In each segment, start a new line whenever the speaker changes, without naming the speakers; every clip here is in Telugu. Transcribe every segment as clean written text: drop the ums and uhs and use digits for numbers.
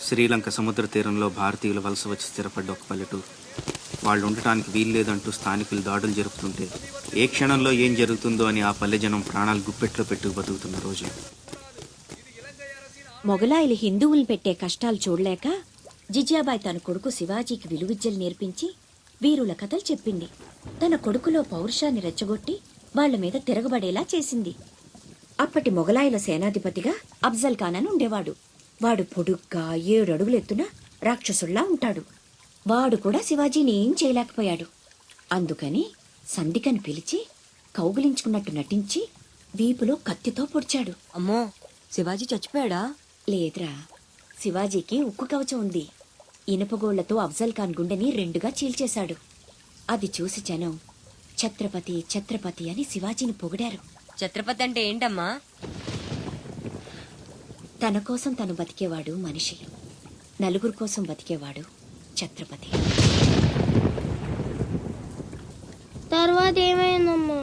శ్రీలంక సముద్ర తీరంలో భారతీయులు వలస వచ్చి స్థిరపడ్డ ఒక పల్లెటూరు. వాళ్ళు ఉండటానికి వీల్లేదంటూ స్థానికులు దాడులు జరుపుతుంటే ఏ క్షణంలో ఏం జరుగుతుందో అని ఆ పల్లె జనం ప్రాణాలు గుప్పెట్లో పెట్టుకు బతుకుతున్న రోజు.
మొగలాయిలు హిందువుల్ని పెట్టే కష్టాలు చూడలేక జిజియాబాయ్ తన కొడుకు శివాజీకి విలువిద్యలు నేర్పించి వీరుల కథలు చెప్పింది. తన కొడుకులో పౌరుషాన్ని రెచ్చగొట్టి వాళ్ల మీద తిరగబడేలా చేసింది. అప్పటి మొగలాయిల సేనాధిపతిగా అఫ్జల్ ఖాన్ అని ఉండేవాడు. వాడు పొడుగ్గా 7 అడుగులు ఎత్తున రాక్షసుల్లా ఉంటాడు. వాడు కూడా శివాజీని ఏం చేయలేకపోయాడు. అందుకని సంధికని పిలిచి కౌగిలించుకున్నట్టు నటించి వీపులో కత్తితో పొడిచాడు.
అమ్మో, శివాజీ చచ్చిపోయాడా?
లేదురా, శివాజీకి ఉక్కు కవచం ఉంది. ఇనుపగోళ్లతో అఫ్జల్ ఖాన్ గుండెని 2గా చీల్చేశాడు. అది చూసి జనం ఛత్రపతి ఛత్రపతి అని శివాజీని పొగిడారు.
ఛత్రపతి అంటే ఏంటమ్మా?
తన కోసం తను బతికేవాడు మనిషి, నలుగురు కోసం బతికేవాడు ఛత్రపతి.
తర్వాత ఏమైందమ్మా?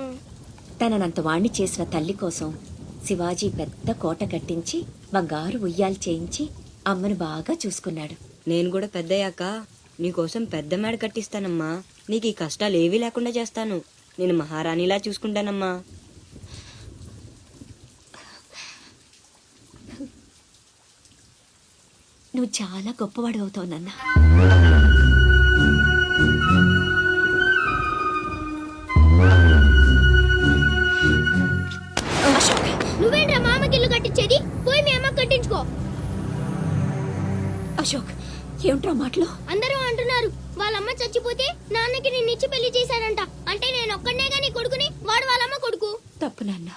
తననంత వాణ్ణి చేసిన తల్లి కోసం శివాజీ పెద్ద కోట కట్టించి బంగారు ఉయ్యాలు చేయించి అమ్మను బాగా చూసుకున్నాడు.
నేను కూడా పెద్దయ్యాక నీకోసం పెద్ద మేడ కట్టిస్తానమ్మా. నీకు ఈ కష్టాలు ఏవీ లేకుండా చేస్తాను. నేను మహారాణిలా చూసుకుంటానమ్మా.
నువ్వు చాలా గొప్పవాడు అవుతావు నాన్న.
నువ్వేంట్రా మామకి ఇల్లు కట్టించేది? పోయి మీ అమ్మ కట్టించుకో.
అశోక్, ఏమిట్రా మాటలు?
అందరూ అంటున్నారు వాళ్ళమ్మ చచ్చిపోతే నాన్నకి నిన్నిచ్చి పెళ్లి చేశారంట. అంటే నేను ఒక్కడనే గాని కొడుకుని, వాడు వాళ్ళమ్మ కొడుకు.
తప్పు నాన్న.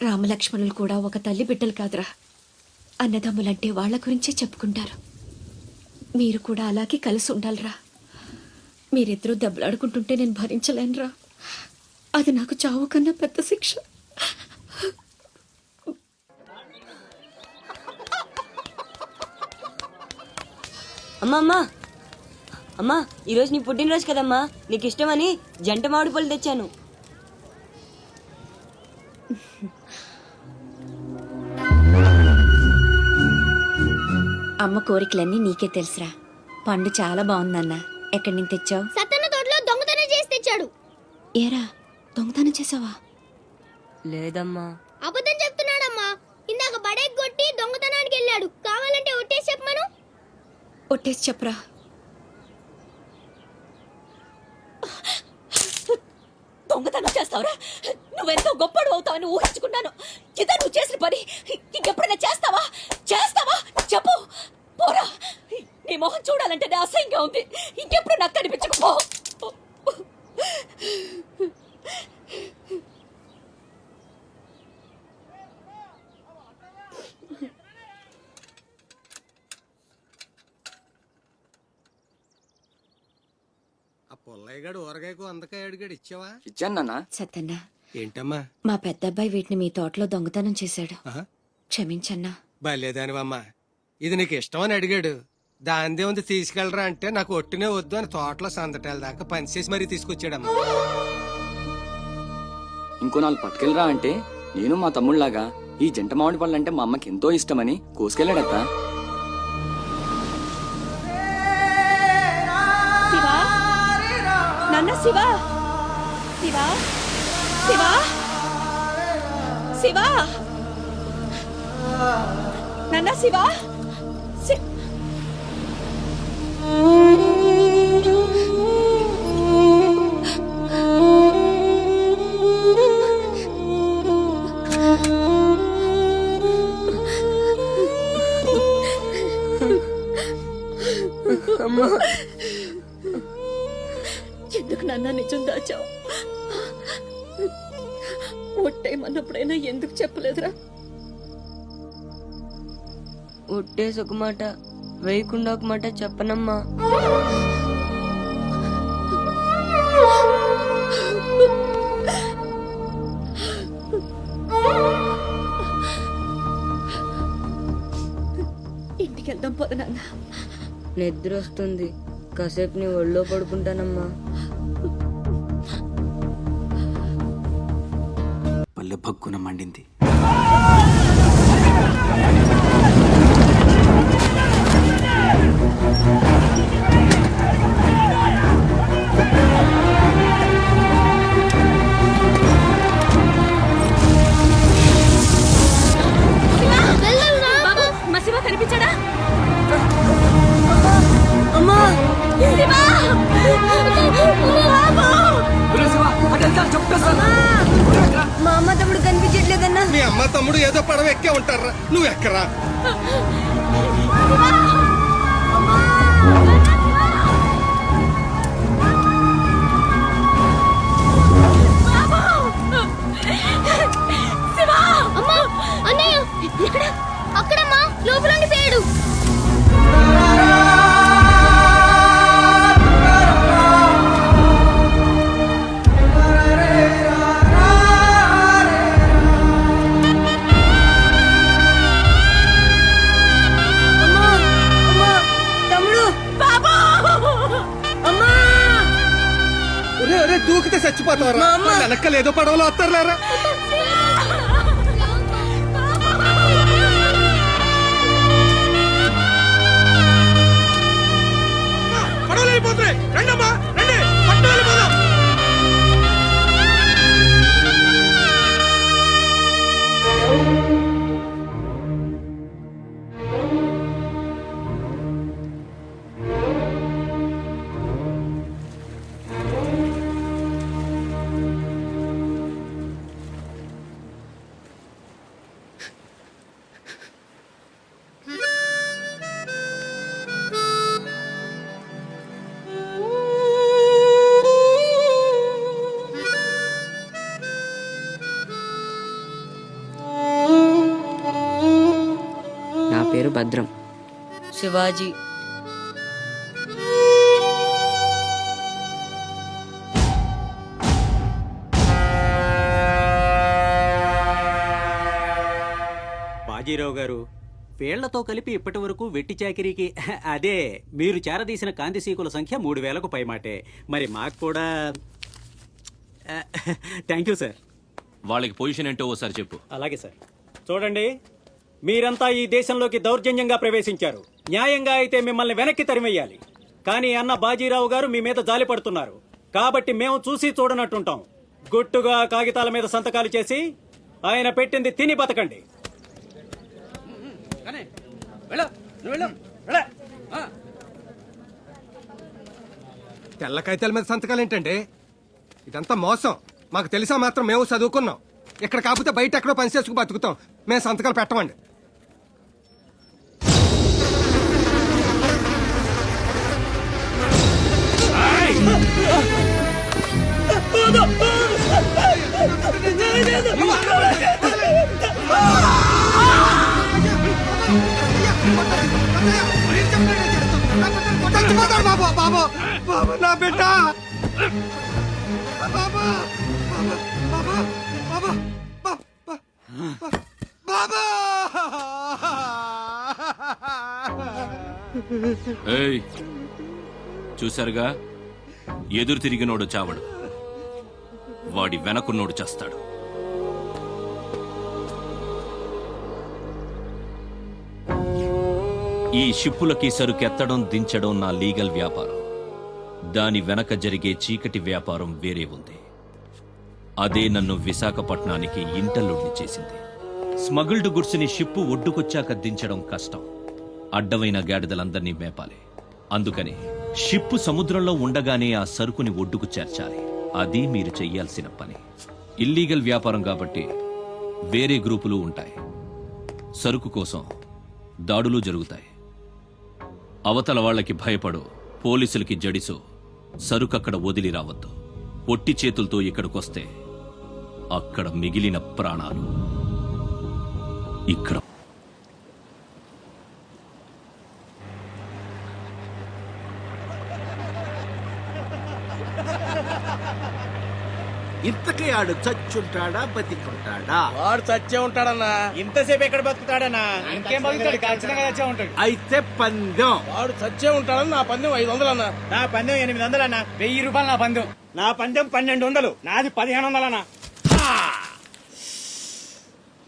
రామలక్ష్మణులు కూడా ఒక తల్లి బిడ్డలు కాదురా. అన్నదమ్ములంటే వాళ్ల గురించే చెప్పుకుంటారు. మీరు కూడా అలాగే కలిసి ఉండాలిరా. మీరిద్దరూ దెబ్బలాడుకుంటుంటే నేను భరించలేనురా. అది నాకు చావు కన్నా పెద్ద శిక్ష.
అమ్మా అమ్మా అమ్మా, ఈరోజు నీ పుట్టినరోజు కదమ్మా. నీకు ఇష్టమని జంట మామిడి పళ్ళు తెచ్చాను.
అమ్మ కోరికలన్నీ నీకే తెలుసురా. పండు చాలా బాగుందన్నా. ఎక్కడి నుంచి తెచ్చావు?
సత్తన్న తోటలో దొంగతనం చేసి తెచ్చాడు.
ఏరా, దొంగతనం చేసావా?
లేదమ్మా.
అబద్ధం చెప్తున్నాడమ్మా. ఇందాక బడేకి కొట్టి దొంగతనానికి వెళ్ళాడు. కావాలంటే ఒట్టేసి చెప్పమను.
ఒట్టేసి చెప్పరా. దొంగతనం చేస్తావురా? నువ్వెంతో గొప్పడు అవుతావని ఊహించుకున్నాను. ఇదే నువ్వు చేసిన పని. ఇంకెప్పుడైనా చేస్తావా? చేస్తావా? చెప్పు. పోరా, నీ మొహం చూడాలంటే అసహ్యంగా ఉంది. ఇంకెప్పుడు నాకు కనిపించకపో.
పుల్లయ్యగాడు ఊరగాయకు అందకాయ అడిగాడు, ఇచ్చావా?
ఇచ్చాను.
సత్తన్నా,
ఏంటమ్మా?
మా పెద్దబ్బాయి వీటిని మీ తోటలో దొంగతనం చేశాడు.
ఆహా.
క్షమించన్నా.
బలేదానివమ్మా. ఇది నీకు ఇష్టమని అడిగాడు. దాందే ఉంది తీసుకెళ్ళరా అంటే నాకు ఒట్టినే వద్దు అని తోటలో సందటాల దాకా పనిచేసి మరీ తీసుకొచ్చాడమ్మా.
ఇంకో 4 పట్టుకెళ్ళరా అంటే నేను మా తమ్ముళ్లాగా ఈ జంట మామిడి పళ్ళు అంటే మా అమ్మకి ఎంతో ఇష్టమని కోసుకెళ్ళాడత్త.
శివా, నాన్న శివా, శివా, శివా, శివా, నాన్న శివా. ఎందుకు నాన్న నిజం దాచావు? ఒట్టేమన్నప్పుడైనా ఎందుకు చెప్పలేదురా?
ఒట్టేసి ఒక మాట, వేయకుండా ఒక మాట చెప్పనమ్మా.
ఇంటికి వెళ్దాం పోదు నాన్న.
నిద్ర వస్తుంది. కాసేపు నీ ఒళ్ళో పడుకుంటానమ్మా.
పల్లె భగ్గున మండింది.
ఏదో పడవ ఎక్కే ఉంటారా, నువ్వు ఎక్కరా.
అమ్మా అన్నయ్య ఇక్కడ అక్కడమ్మా లోపల ఉండిపోయాడు.
దూకితే చచ్చిపోతావరా, వెనక్కలు ఏదో పడవలో వస్తారులేరా. పడవలు వెళ్ళిపోతున్నాయి, రండమ్మా రండి, పట్టు వెళ్ళిపోదాం.
నా పేరు భద్రం. శివాజీ.
బాజీరావు గారు, వీళ్లతో కలిపి ఇప్పటి వరకు వెట్టి చాకిరీకి అదే మీరు చేరదీసిన కాంతిసీకుల సంఖ్య 3000కు పైమాటే. మరి మాకు కూడా థ్యాంక్ యూ సార్.
వాళ్ళకి పొజిషన్ ఏంటో ఓసారి చెప్పు.
అలాగే సార్. చూడండి, మీరంతా ఈ దేశంలోకి దౌర్జన్యంగా ప్రవేశించారు. న్యాయంగా అయితే మిమ్మల్ని వెనక్కి తరిమెయ్యాలి. కానీ అన్న బాజీరావు గారు మీ మీద జాలి పడుతున్నారు. కాబట్టి మేము చూసి చూడనట్టుంటాం. గుట్టుగా కాగితాల మీద సంతకాలు చేసి ఆయన పెట్టింది తిని బతకండి.
తెల్ల కాగితాల మీద సంతకాలు ఏంటండి? ఇదంతా మోసం. మాకు తెలిసా మాత్రం మేము చదువుకున్నాం. ఇక్కడ కాకపోతే బయట ఎక్కడో పని చేసుకు బతుకుతాం. మేము సంతకాలు పెట్టమండి. బాబు బాబు బాబు నా బిడ్డ బాబా బాబా బాబా బాబా.
ఏయ్, చూసారుగా, ఎదురు తిరిగినోడు చావడు, వాడి వెనకున్నోడు చేస్తాడు. ఈ షిప్పులకి సరుకెత్తడం దించడం నా లీగల్ వ్యాపారం. దాని వెనక జరిగే చీకటి వ్యాపారం వేరే ఉంది. అదే నన్ను విశాఖపట్నానికి ఇంటల్లుడిని చేసింది. స్మగుల్డ్ గుడ్స్ ని షిప్పు ఒడ్డుకొచ్చాక దించడం కష్టం. అడ్డమైన గాడిదలందర్నీ మేపాలి. అందుకని షిప్పు సముద్రంలో ఉండగానే ఆ సరుకుని ఒడ్డుకు చేర్చాలి. అది మీరు చెయ్యాల్సిన పని. ఇల్లీగల్ వ్యాపారం కాబట్టి వేరే గ్రూపులు ఉంటాయి. సరుకు కోసం దాడులు జరుగుతాయి. అవతల వాళ్ళకి భయపడు, పోలీసులకి జడిసు సరుకక్కడ వదిలి రావద్దు. పొట్టి చేతులతో ఇక్కడికొస్తే అక్కడ మిగిలిన ప్రాణాలు ఇక్కడ.
ఇంతకీ ఆడు చచ్చుంటాడా బతికుంటాడా?
వాడు చచ్చే ఉంటాడన్నా.
ఇంతసేపు ఎక్కడ బతుకుతాడన్నా? ఇంకేం బతుకుతాడు? ఖచ్చితంగా చచ్చే ఉంటాడు.
అయితే పందెం.
వాడు చచ్చే ఉంటాడని నా పందెం 500 అన్నా.
నా పందెం 800 అన్న. 1000 రూపాయలు నా పందెం. నా పందెం 1200. నాది 1500 అన్న.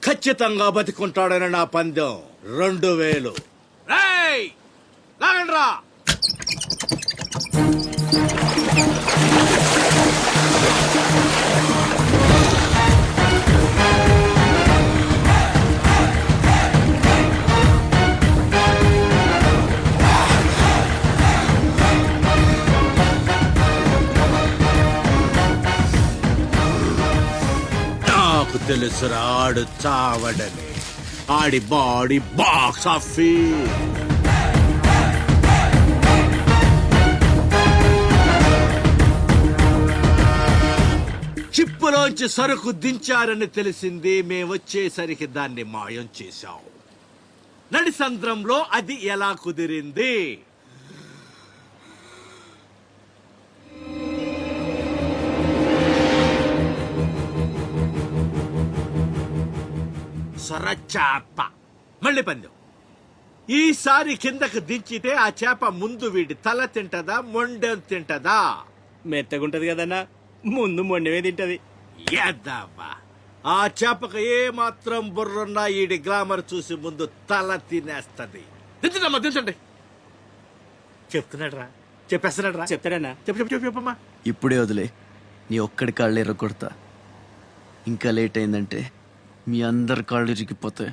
ఖచ్చితంగా బతికుంటాడని నా పందెం 2000. లాగండ్రా. తెలుసురా ఆడు చావడని. ఆడి బాడీ బాక్స్ ఆఫీస్. చిప్పులోంచి సరుకు దించారని తెలిసింది. మేమొచ్చేసరికి దాన్ని మాయం చేశాం. నడిసంద్రంలో అది ఎలా కుదిరింది? సొరచాప. మళ్ళీ పందెం. ఈసారి కిందకు దించితే ఆ చేప ముందు వీడి తల తింటదా, మొండెం తింటదా?
మెత్తగుంటది కదన్నా, ముందు మొండమే తింటది.
యాదవ్వా, ఆ చేపకు ఏ మాత్రం బుర్రున్నా ఈడి గ్లామర్ చూసి ముందు తల తినేస్తది. దించండమ్మా, దించండి. చెప్తున్నాడు రా, చెప్పేస్తున్నాడు రా.
చెప్తాడన్నా.
చెప్పమ్మా.
ఇప్పుడే వదిలే, నీ ఒక్కడి కాళ్ళు ఎర్రగొడతా. ఇంకా లేట్ అయిందంటే మీ అందరి కాళ్ళు ఇరిగిపోతాయి.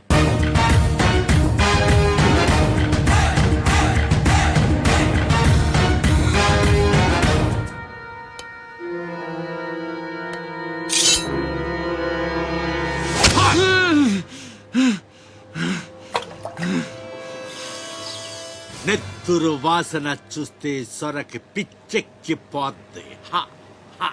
నెత్తురు వాసన చూస్తే సొరకి పిచ్చెక్కిపోద్ది. హా, హా.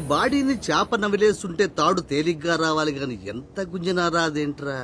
బాడీని చేప నవిలేస్తుంటే తాడు తేలిగ్గా రావాలి గాని ఎంత గుంజినా రాదేంట్రా.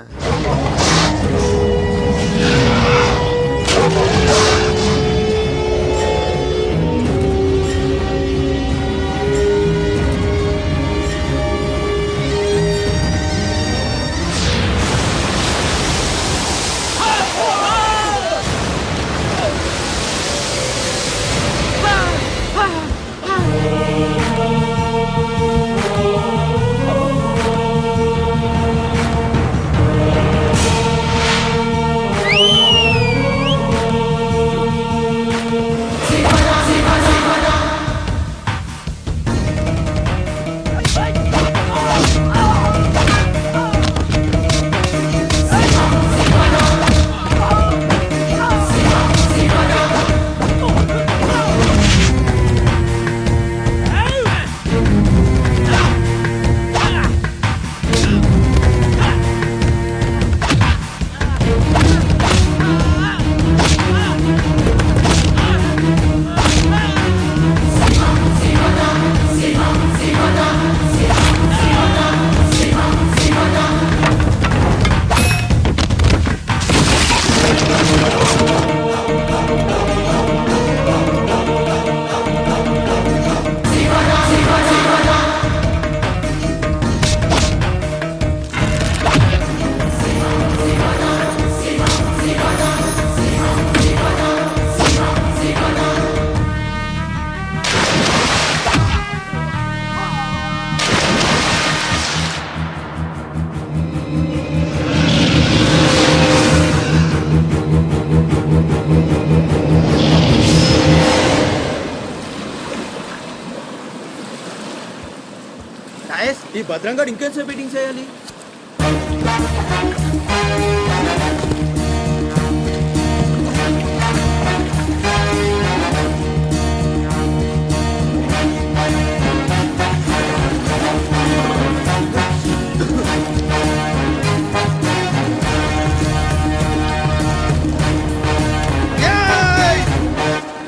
ఈ భద్రంగా ఇంకేంసేపు మీటింగ్ చేయాలి?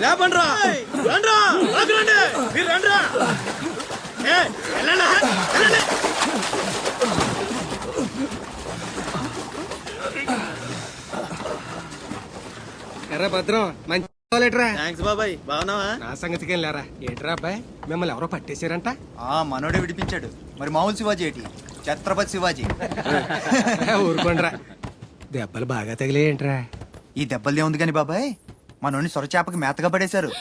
లేపండ్రా, రండ్రా, రండి, మీరు రండ్రా. వెళ్ళండి, వెళ్ళండి.
ఎర్ర భద్రం మంచి లేట్రా.
థ్యాంక్స్ బాబాయ్, బాగున్నావా?
నా సంగతికేం లేరా. ఏంట్రా అబ్బాయి, మిమ్మల్ని ఎవరో పట్టేశారంట?
మనోడే విడిపించాడు. మరి మామూలు శివాజీ ఏంటి? ఛత్రపతి శివాజీ.
ఊరుకోండిరా. దెబ్బలు బాగా తగిలేంట్రా?
ఈ దెబ్బలదే ఉంది కానీ బాబాయ్, మనోని సొరచేపకి మేతగా పడేశారు.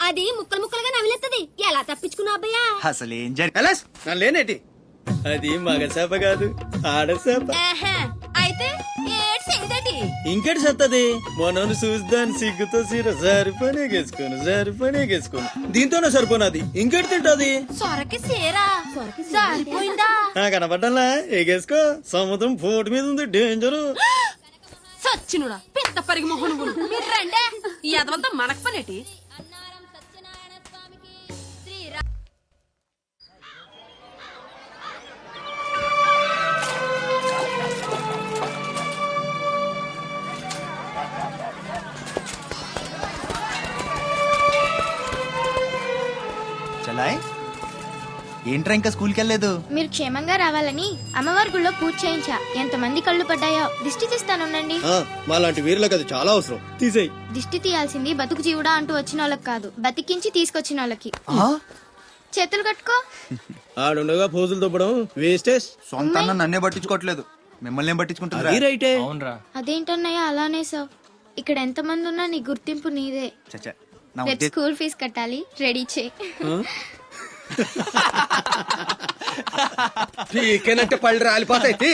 అది ముక్కలు ముక్కలుగా నవిలేస్తుంది. ఎలా తప్పించుకున్నా అబ్బయ్యా?
అసలు ఏం జరిగి లేనేటి? అది మగ చేప కాదు, ఆడచేప.
అయితే
ఇంకెటి సత్తది? మనోని చూద్దాని సిగ్గుతో సీర సరిపోనేగేసుకోను దీంతోనే సరిపోనది. ఇంకెటి తింటది?
సొరకి సేరా సరిపోయిందా?
కనపడ్డా ఎగేసుకో. సముద్రం పోటు మీద ఉంది, డేంజరు.
సచ్చినుడా పెద్ద పరిగి మొహను మీరు రండే. ఈ అదవంతా మనకు పనేటి?
చలాయ్, ఏంట్రా ఇంకా స్కూల్కి వెళ్ళలేదు?
మీరు క్షేమంగా రావాలని అమ్మవారి గుళ్ళో పూజ చేయించా. ఎంతమంది కళ్ళు పడ్డాయో. దిష్టి తీస్తానుండండి.
మాలాంటి వీరులకు అది చాలా అవసరం. తీసేయ్.
దిష్టి తీయాల్సింది బతుకు జీవుడా అంటూ వచ్చిన వాళ్ళకి కాదు, బతికించి తీసుకొచ్చిన వాళ్ళకి. చేతులు కట్టుకో.
ఆడుండగా పోజులు తప్పడం వేస్టేజ్. సొంత నన్నే పట్టించుకోవట్లేదు, మిమ్మల్ని ఏం పట్టించుకుంటారు?
అదేంటన్నయ్య అలానే సార్. ఇక్కడ ఎంతమంది ఉన్నా నీ గుర్తింపు నీదే. రేపు స్కూల్ ఫీజు కట్టాలి, రెడీ చేయి.
పీకేనంటే పళ్ళు రాలిపోతాయి.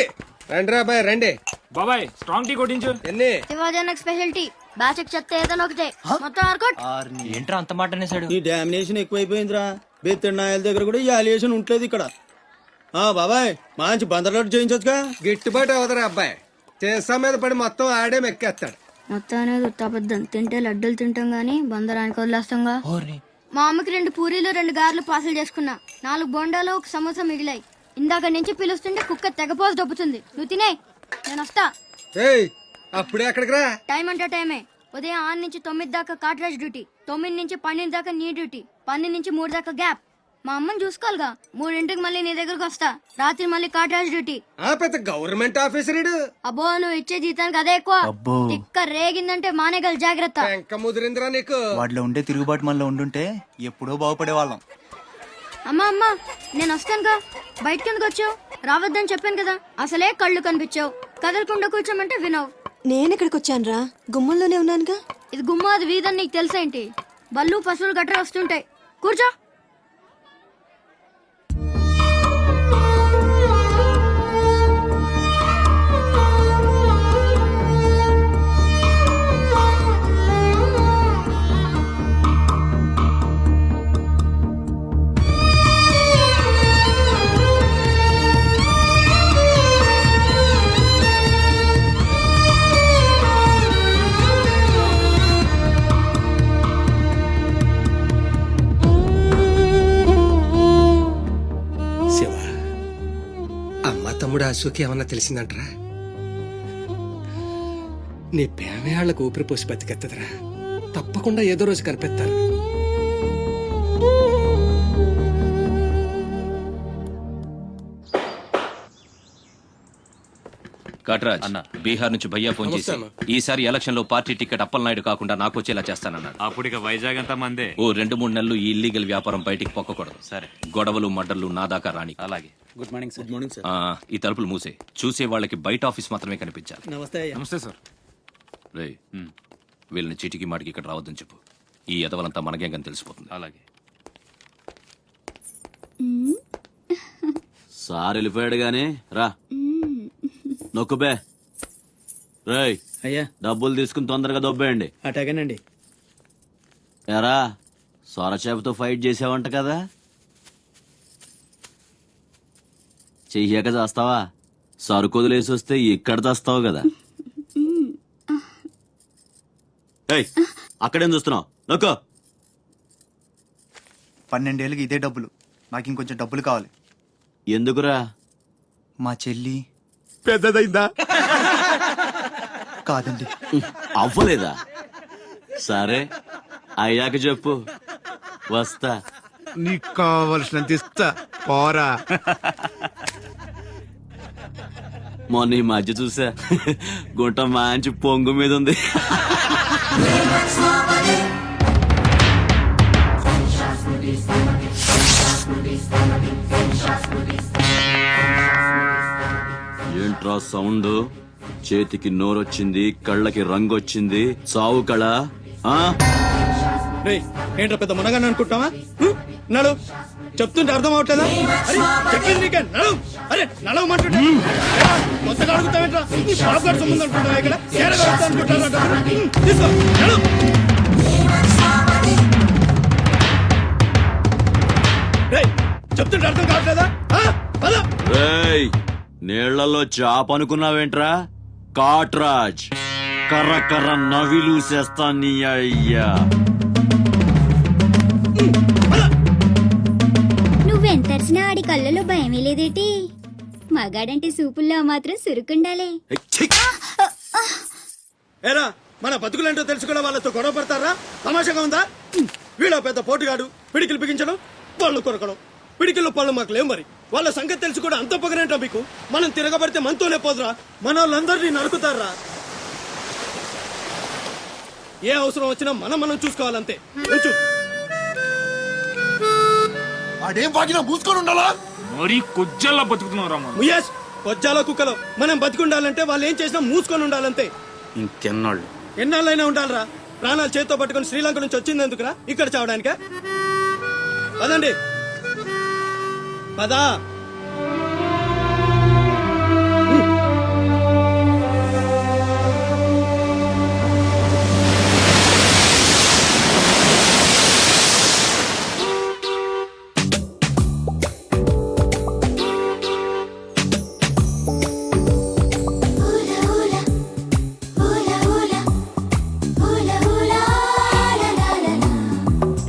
రండి రా బాయ్, రండి.
బాబాయ్ స్ట్రాంగ్ టీ కొట్టించు.
ఎన్ని?
Shivaji special tea. బాచక్ చెత్త ఏదైనా ఒకటే, మొత్తం ఆర్కోట్.
ఏంట్రా అంత మాట అనేసాడు?
ఈ డామినేషన్ ఎక్కువైపోయిందిరా. బెత్తడి నాయల దగ్గర కూడా ఈ అలియేషన్ ఉంటలేదు ఇక్కడ. బాబాయ్ మంచి బందర్లాట్ చేయించొచ్చుగా.
గిట్టుబాటు అవదరా అబ్బాయి. చేసా మీద పడి మొత్తం ఆడే మెక్కేస్తాడు.
మొత్తం అనేది ఉత్తాబద్ధం. తింటే లడ్డూలు తింటాం గానీ బందరానికి వదిలేస్తాంగా. మా అమ్మకి 2 పూరీలు 2 గారెలు పార్సల్ చేసుకున్నా. 4 బొండాలు 1 సమోసా మిగిలాయి. ఇందాక నుంచి పిలుస్తుంటే కుక్క తెగపోసి దొబ్బుతుంది. నువ్వు తినే, నేను వస్తా.
ఏయ్, అప్పుడే అక్కడికి రా.
టైం అంటే టైమే. ఉదయం 6 నుంచి 9 దాకా కాట్రాజ్ డ్యూటీ, 9 నుంచి 12 దాకా నీ డ్యూటీ, 12 నుంచి 3 దాకా గ్యాప్. మా అమ్మని చూసుకోవాలిగా. 3ంటికి మళ్ళీ నీ దగ్గరకు వస్తా. రాత్రి మళ్ళీ కాట్రాజ్ డ్యూటీ.
పెద్ద గవర్నమెంట్ ఆఫీసర్.
అబ్బో, నువ్వు ఇచ్చే జీతానికి అదే ఎక్కువ. ఇక్కడ రేగిందంటే మానేగల జాగ్రత్త.
ఇంకా ముదిరిందిరా నీకు.
వాటిలో ఉండే తిరుగుబాటు మనలో ఉండుంటే ఎప్పుడో బాగుపడే వాళ్ళం.
అమ్మా అమ్మా, నేను వస్తానుగా. బయటకి ఎందుకు వచ్చావు? రావద్దని చెప్పాను కదా. అసలే కళ్ళు కనిపించావు. కదలకుండా కూర్చోమంటే వినవు.
నేనెక్కడికి వచ్చాను రా, గుమ్మంలోనే ఉన్నానుగా.
ఇది గుమ్మ, అది వీధని నీకు తెలుసేంటి? బళ్ళు పశువులు గట్రా వస్తుంటాయి. కూర్చో.
తమ్ముడు అశోక్ ఏమన్నా తెలిసిందంటరా? నీ ప్రేమే వాళ్ళకు ఊపిరి పోసి బతికెత్తదరా. తప్పకుండా ఏదో రోజు కనిపెత్తారు.
కట్రాజ్ అన్న, బీహార్ నుంచి భయ్యా ఫోన్ చేసి ఈసారి ఎలక్షన్ లో పార్టీ టికెట్ అప్పలనాయుడు కాకుండా నాకు వచ్చేలా చేస్తానన్నాడు.
అప్పుడు ఇక వైజాగ్ అంతా మందే.
ఓ 2-3 నెలలు ఈ ఇల్లీగల్ వ్యాపారం బయటికి పొక్కకూడదు. సరే, గొడవలు మడ్డర్లు నా దాకా రాని. అలాగే.
Good morning sir. Good morning sir.
ఈ తలుపులు మూసే. చూసే వాళ్ళకి బయట ఆఫీస్ మాత్రమే కనిపించాలి.
నమస్తే.
నమస్తే సార్.
రే, వీళ్ళని చీటికి మాటికి ఇక్కడ రావద్దని చెప్పు. ఈ ఎదవలంతా మనకేం కానీ తెలిసిపోతుంది.
అలాగే.
సార్ వెళ్ళిపోయాడు గానీ రా నొక్కుబే. రేయ్,
అయ్యా
డబ్బులు తీసుకుని తొందరగా దొబ్బేయండి.
అటగనండి.
ఎరా, సొరచేపతో ఫైట్ చేసావంట కదా? చెయ్యాక చేస్తావా? సరుకొదిలేసి వస్తే ఇక్కడ చేస్తావు కదా. ఏయ్, అక్కడేం చూస్తున్నావు? నొక్కో.
12 ఏళ్ళకి ఇదే డబ్బులు. నాకు ఇంకొంచెం డబ్బులు కావాలి.
ఎందుకురా?
మా చెల్లి
పెద్దదైందా?
కాదండి.
అవ్వలేదా? సరే అయ్యాక చెప్పు, వస్తా.
నీకు కావలసినంత ఇస్తా, పోరా.
మొన్న ఈ మధ్య చూసా, గుంట మంచి పొంగు మీద ఉంది. ఏంట్రా సౌండ్? చేతికి నోరొచ్చింది, కళ్ళకి రంగొచ్చింది, సావు కళ. ఆ?
ఏంట్రా పెద్ద మునగాన్ని అనుకుంటావా? నడు, చెప్తుంటే అర్థం అవట్లేదా? అరే, చెప్పింది నీకే, నడు. అరే నడవమంటుంటే కొత్తగా అడుగుతావేంట్రా? నీ బాబు గారి సంబంధం అనుకుంటావా? ఇక్కడ ఏడగా వస్తా అనుకుంటారా డబ్బులు? తీసుకో, నడు. రేయ్, చెప్తుంటే అర్థం కావట్లేదా? పద.
రేయ్, నీళ్లలో చాప అనుకున్నావేంట్రా? కాట్రాజ్, కర్ర కర్ర నవిలూసేస్తా నీ అయ్యా.
నువ్వెంతరిసినా ఆడి కళ్ళలో భయమే లేదేటి? మగాడంటే సూపుల్లో మాత్రం సురుకుండాలే.
ఏరా, మన బతుకులేంటో తెలుసుకోవడం వాళ్ళతో గొడవ పడతారా? తమాషాగా ఉందా? వీళ్ళ పెద్ద పోటుగాడు, పిడికిలు బిగించడం, పళ్ళు కొరకడం. పిడికిల్లో పళ్ళు మాకు లేవు. మరి వాళ్ళ సంగతి తెలుసు కూడా అంత పొగరేంటా మీకు? మనం తిరగబడితే మనతోనే పోదురా, మన వాళ్ళందరినీ నరుకుతారా? ఏ అవసరం వచ్చినా మనం చూసుకోవాలంతే. ఉంచు.
అదేం బాగినా మూసుకొని ఉండాలా?
మరీ కొజ్జల్లా బతుకుతున్నారా?
ముయేష్, కొజ్జాల కుక్కలో మనం బతికుండాలంటే వాళ్ళు ఏం చేసినా మూసుకొని ఉండాలంతే.
ఇంకెన్నాళ్ళు?
ఎన్నాళ్ళైనా ఉండాలరా? ప్రాణాలు చేత్తో పట్టుకుని శ్రీలంక నుంచి వచ్చింది ఎందుకురా? ఇక్కడ చావడానికా? పదండి, పదా.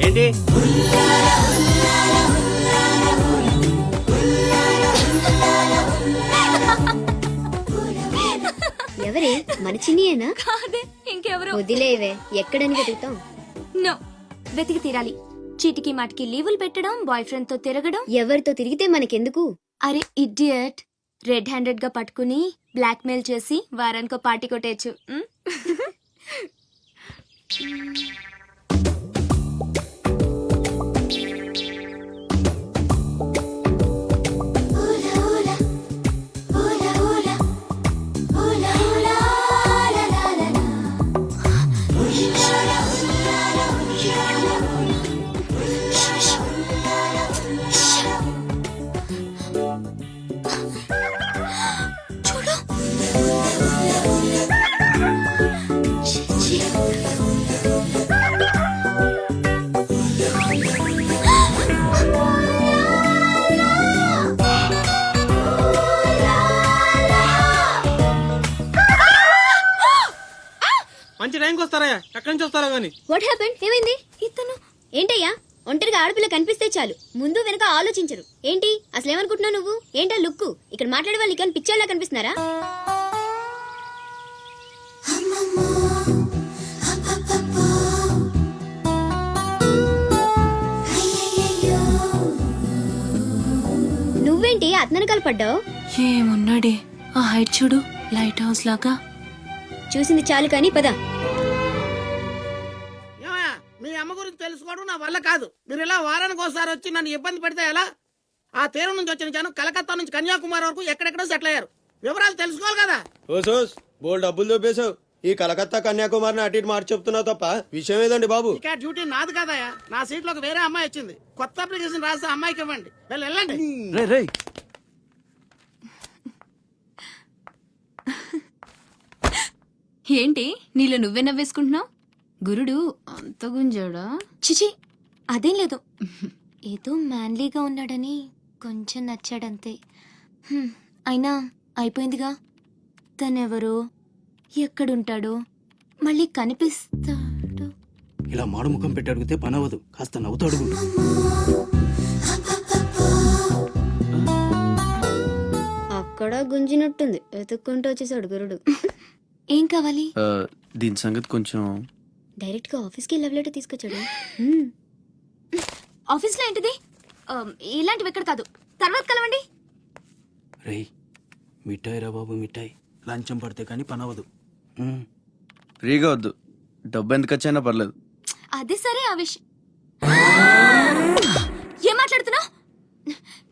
ఏంటి?
ఎవరే? మన చిన్నియేనా?
కాదే, ఇంకెవరు?
వదిలేవే, ఎక్కడని వెతుకుతాం?
నో, వెతికి తీరాలి. చీటికి మాటికి లీవులు పెట్టడం, బాయ్ ఫ్రెండ్ తో తిరగడం.
ఎవరితో తిరిగితే మనకెందుకు?
అరే ఇడియట్, రెడ్ హ్యాండెడ్ గా పట్టుకుని బ్లాక్ మెయిల్ చేసి వారానికో పార్టీ కొట్టేయచ్చు.
మంచి టైంకి వస్తారా? ఎక్కడి నుంచి వస్తారా గానీ?
What happened? ఏమైంది? ఇతను ఏంటయ్యా? ఒంటరిగా ఆడపిల్ల కనిపిస్తే చాలు, ముందు వెనక ఆలోచించరు. ఏంటి అసలు ఏమనుకుంటున్నావు నువ్వు? ఏంటా లుక్కు? ఇక్కడ మాట్లాడే వాళ్ళు కానీ పిక్చర్లా కనిపిస్తున్నారా? నువ్వేంటి అతనకాలు పడ్డావు?
ఏమున్నాడే, ఆ హైట్ చూడు, లైట్ హౌస్ లాగా.
చూసింది చాలు కానీ పద.
మీ అమ్మ గురించి తెలుసుకోవడం నా వల్ల కాదు. మీరు ఇలా వారానికి ఒకసారి వచ్చి నన్ను ఇబ్బంది పెడితే ఎలా? ఆ తీరం నుంచి వచ్చిన జనం కలకత్తా నుంచి కన్యాకుమారి వరకు ఎక్కడెక్కడో సెటిల్ అయ్యారు. వివరాలు తెలుసుకోవాలి కదా.
ఓసోస్, బోల్ డబ్బులు దొబ్బేశావు. ఈ కలకత్తా కన్యాకుమారిని అటు ఇటు మార్చి చెప్తున్నావు తప్ప విషయం ఏదండి బాబు?
ఇక డ్యూటీ నాది కదయా. నా సీట్ లోకి వేరే అమ్మాయి వచ్చింది. కొత్త అప్లికేషన్ రాస్తే అమ్మాయికి ఇవ్వండి. వెళ్ళండి.
ఏంటి నీలో నువ్వే నవ్వేసుకుంటున్నావు? గురుడు అంత గుంజాడా? చిచి, అదేం లేదు. ఏదో మ్యాన్లీగా ఉన్నాడని కొంచెం నచ్చాడంతే. అయినా అయిపోయిందిగా. తనెవరో, ఎక్కడుంటాడో, మళ్ళీ కనిపిస్తాడు.
ఇలా మాడుముఖం పెట్టి అడిగితే పని అవ్వదు, కాస్త నవ్వుతూ అడుగు.
అక్కడ గుంజినట్టుంది, వెతుక్కుంటూ వచ్చేసాడు గురుడు.
ఏం కావాలి?
దీని సంగతి కొంచెం.
డైరెక్ట్ గా ఆఫీస్ కి లవ్ లెటర్ తీసుకొచ్చాడు.
ఆఫీస్లో ఏంటిది? ఇలాంటివి ఎక్కడ కాదు, తర్వాత కలవండి.
రేయ్, మిఠాయి రా బాబు, మిఠాయి. లంచం పడితే కానీ పని అవ్వదు.
ఫ్రీగా వద్దు, డబ్బు ఎంత ఖర్చైనా పర్లేదు.
అది సరే, ఆ విషయం ఏం మాట్లాడుతున్నావు?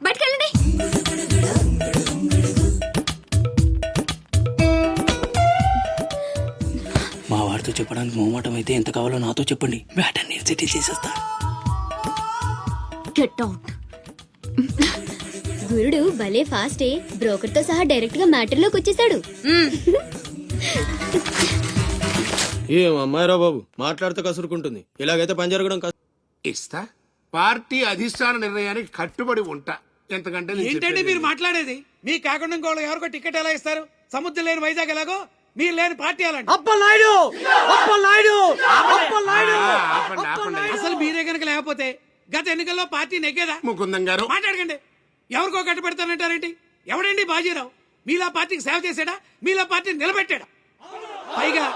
బయటకు వెళ్ళండి.
మా వాడితో చెప్పడానికి మొహమాటం అయితే ఎంత కావాలో నాతో చెప్పండి, బ్యాటర్ని సెటిల్ చేసేస్తా.
Get out.
గురుడు భలే ఫాస్టే, బ్రోకర్ తో సహా డైరెక్ట్ గా మ్యాటర్ లోకి వచ్చేసాడు.
ఏం అమ్మాయిరా బాబు, మాట్లాడితే కసురుకుంటుంది. ఇలాగైతే పని జరగడం
ఇస్తా. పార్టీ అధిష్టాన నిర్ణయానికి కట్టుబడి ఉంటా. ఎంతకంటే
ఏంటంటే మీరు మాట్లాడేది? మీ కాకుండా ఇంకోళ్ళు ఎవరికో టికెట్ ఎలా ఇస్తారు? సముద్రం లేని వైజాగ్ ఎలాగో మీరు లేని పార్టీ అలాంటి. అసలు మీరే కనుక లేకపోతే గత ఎన్నికల్లో పార్టీ నెగ్గేదా?
ముకుందం గారు
మాట్లాడకండి. ఎవరికో కట్టు పెడతానంటారేంటి? ఎవడండి బాజీరావు? మీలా పార్టీకి సేవ చేశాడా? మీలా పార్టీని నిలబెట్టాడా? పైగా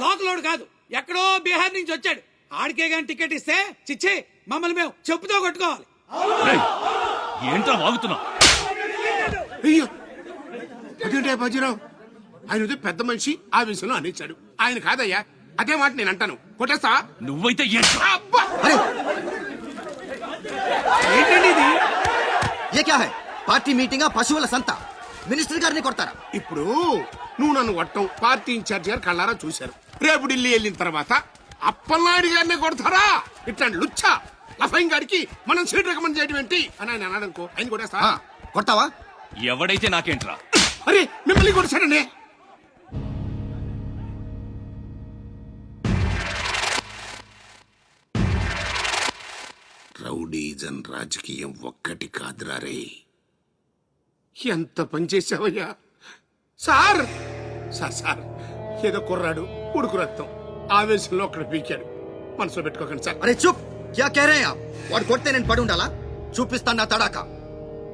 లోకలోడు కాదు, ఎక్కడో బీహార్ నుంచి వచ్చాడు. ఆడికే గాని టికెట్ ఇస్తే చిచ్చే మమ్మల్ని మేము చెప్పుతో కొట్టుకోవాలి.
ఏంట్రా వాగుతున్నా?
అయ్యో, అదేంటే బాజీరావు, ఆయన పెద్ద మనిషి ఆ విషయంలో అనేచ్చాడు. ఆయన కాదయ్యా, అదే మాట నేను అంటాను. కొట్టేస్తా.
నువ్వైతే
ఏంటండి ఇది?
ఏ క్యా హై? పార్టీ మీటింగ్ పశువుల సంత, మినిస్టర్ గారిని కొడతారా?
ఇప్పుడు నువ్వు నన్ను కొట్టం పార్టీ ఇన్ఛార్జ్ గారు కళ్ళారా చూశారు. రేపు ఢిల్లీ వెళ్ళిన తర్వాత అప్పలనాయుడు గారిని కొడతారా? ఇట్లాంటి లుచ్చా లఫైన్ గారికి మనం సీట్ రికమెండ్ చేయడం ఏంటి అని ఆయన అన్నాడు అనుకో, ఆయన కొట్టేస్తా.
కొడతావా?
ఎవడైతే నాకేంట్రా?
అరే మిమ్మల్ని కొట్టాడండి. రౌడీజన్ రాజకీయం ఒక్కటి కాదురా రే. ఎంత పని చేసావయ్యా సార్. సార్ సార్, ఏదో కుర్రాడు, ఉడుకు రక్తం, ఆవేశంలో అక్కడ పీకాడు. మనసులో పెట్టుకోకండి సార్.
అరే చూప్, క్యా కహ రహే ఆప్? వాడు కొడితే నేను పడి ఉండాలా? చూపిస్తాను నా తడాక.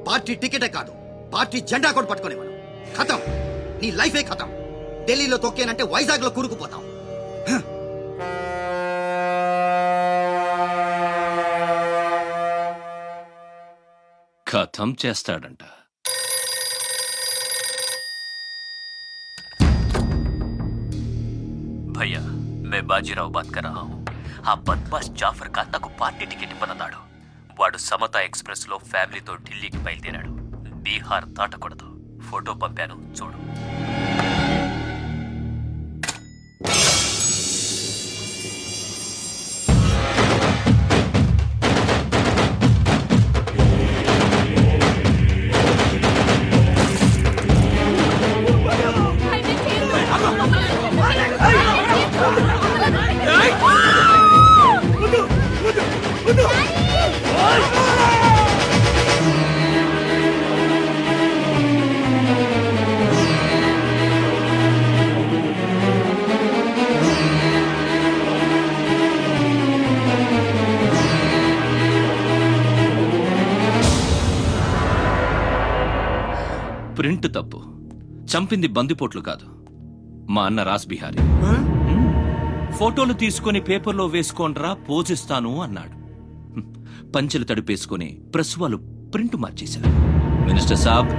పార్టీ టికెటే కాదు, పార్టీ జెండా కూడా పట్టుకునేవాడు. ఖతం, నీ లైఫే ఖతం. ఢిల్లీలో తొక్కేనంటే వైజాగ్ లో కూరుకుపోతాం.
ఖతం చేస్తాడంట.
भैया मैं बाजीराव बात कर रहा हूँ. ఆ బద్మాష్ జాఫర్ ఖాన్ నాకు పార్టీ టికెట్ ఇవ్వనన్నాడు. వాడు సమతా ఎక్స్ప్రెస్ లో ఫ్యామిలీతో ఢిల్లీకి బయలుదేరాడు. బీహార్ దాటకూడదు. ఫోటో పంపాను, చూడు.
ప్రింట్ తప్పు, చంపింది బందిపోట్లు కాదు, మా అన్న రాస్ బిహారీ. ఫోటోలు తీసుకుని పేపర్లో వేసుకోండ్రా, పోజిస్తాను అన్నాడు. పంచెలు తడిపేసుకుని ప్రెస్ వాళ్ళు ప్రింట్ మార్చేశారు. మినిస్టర్ సాబ్,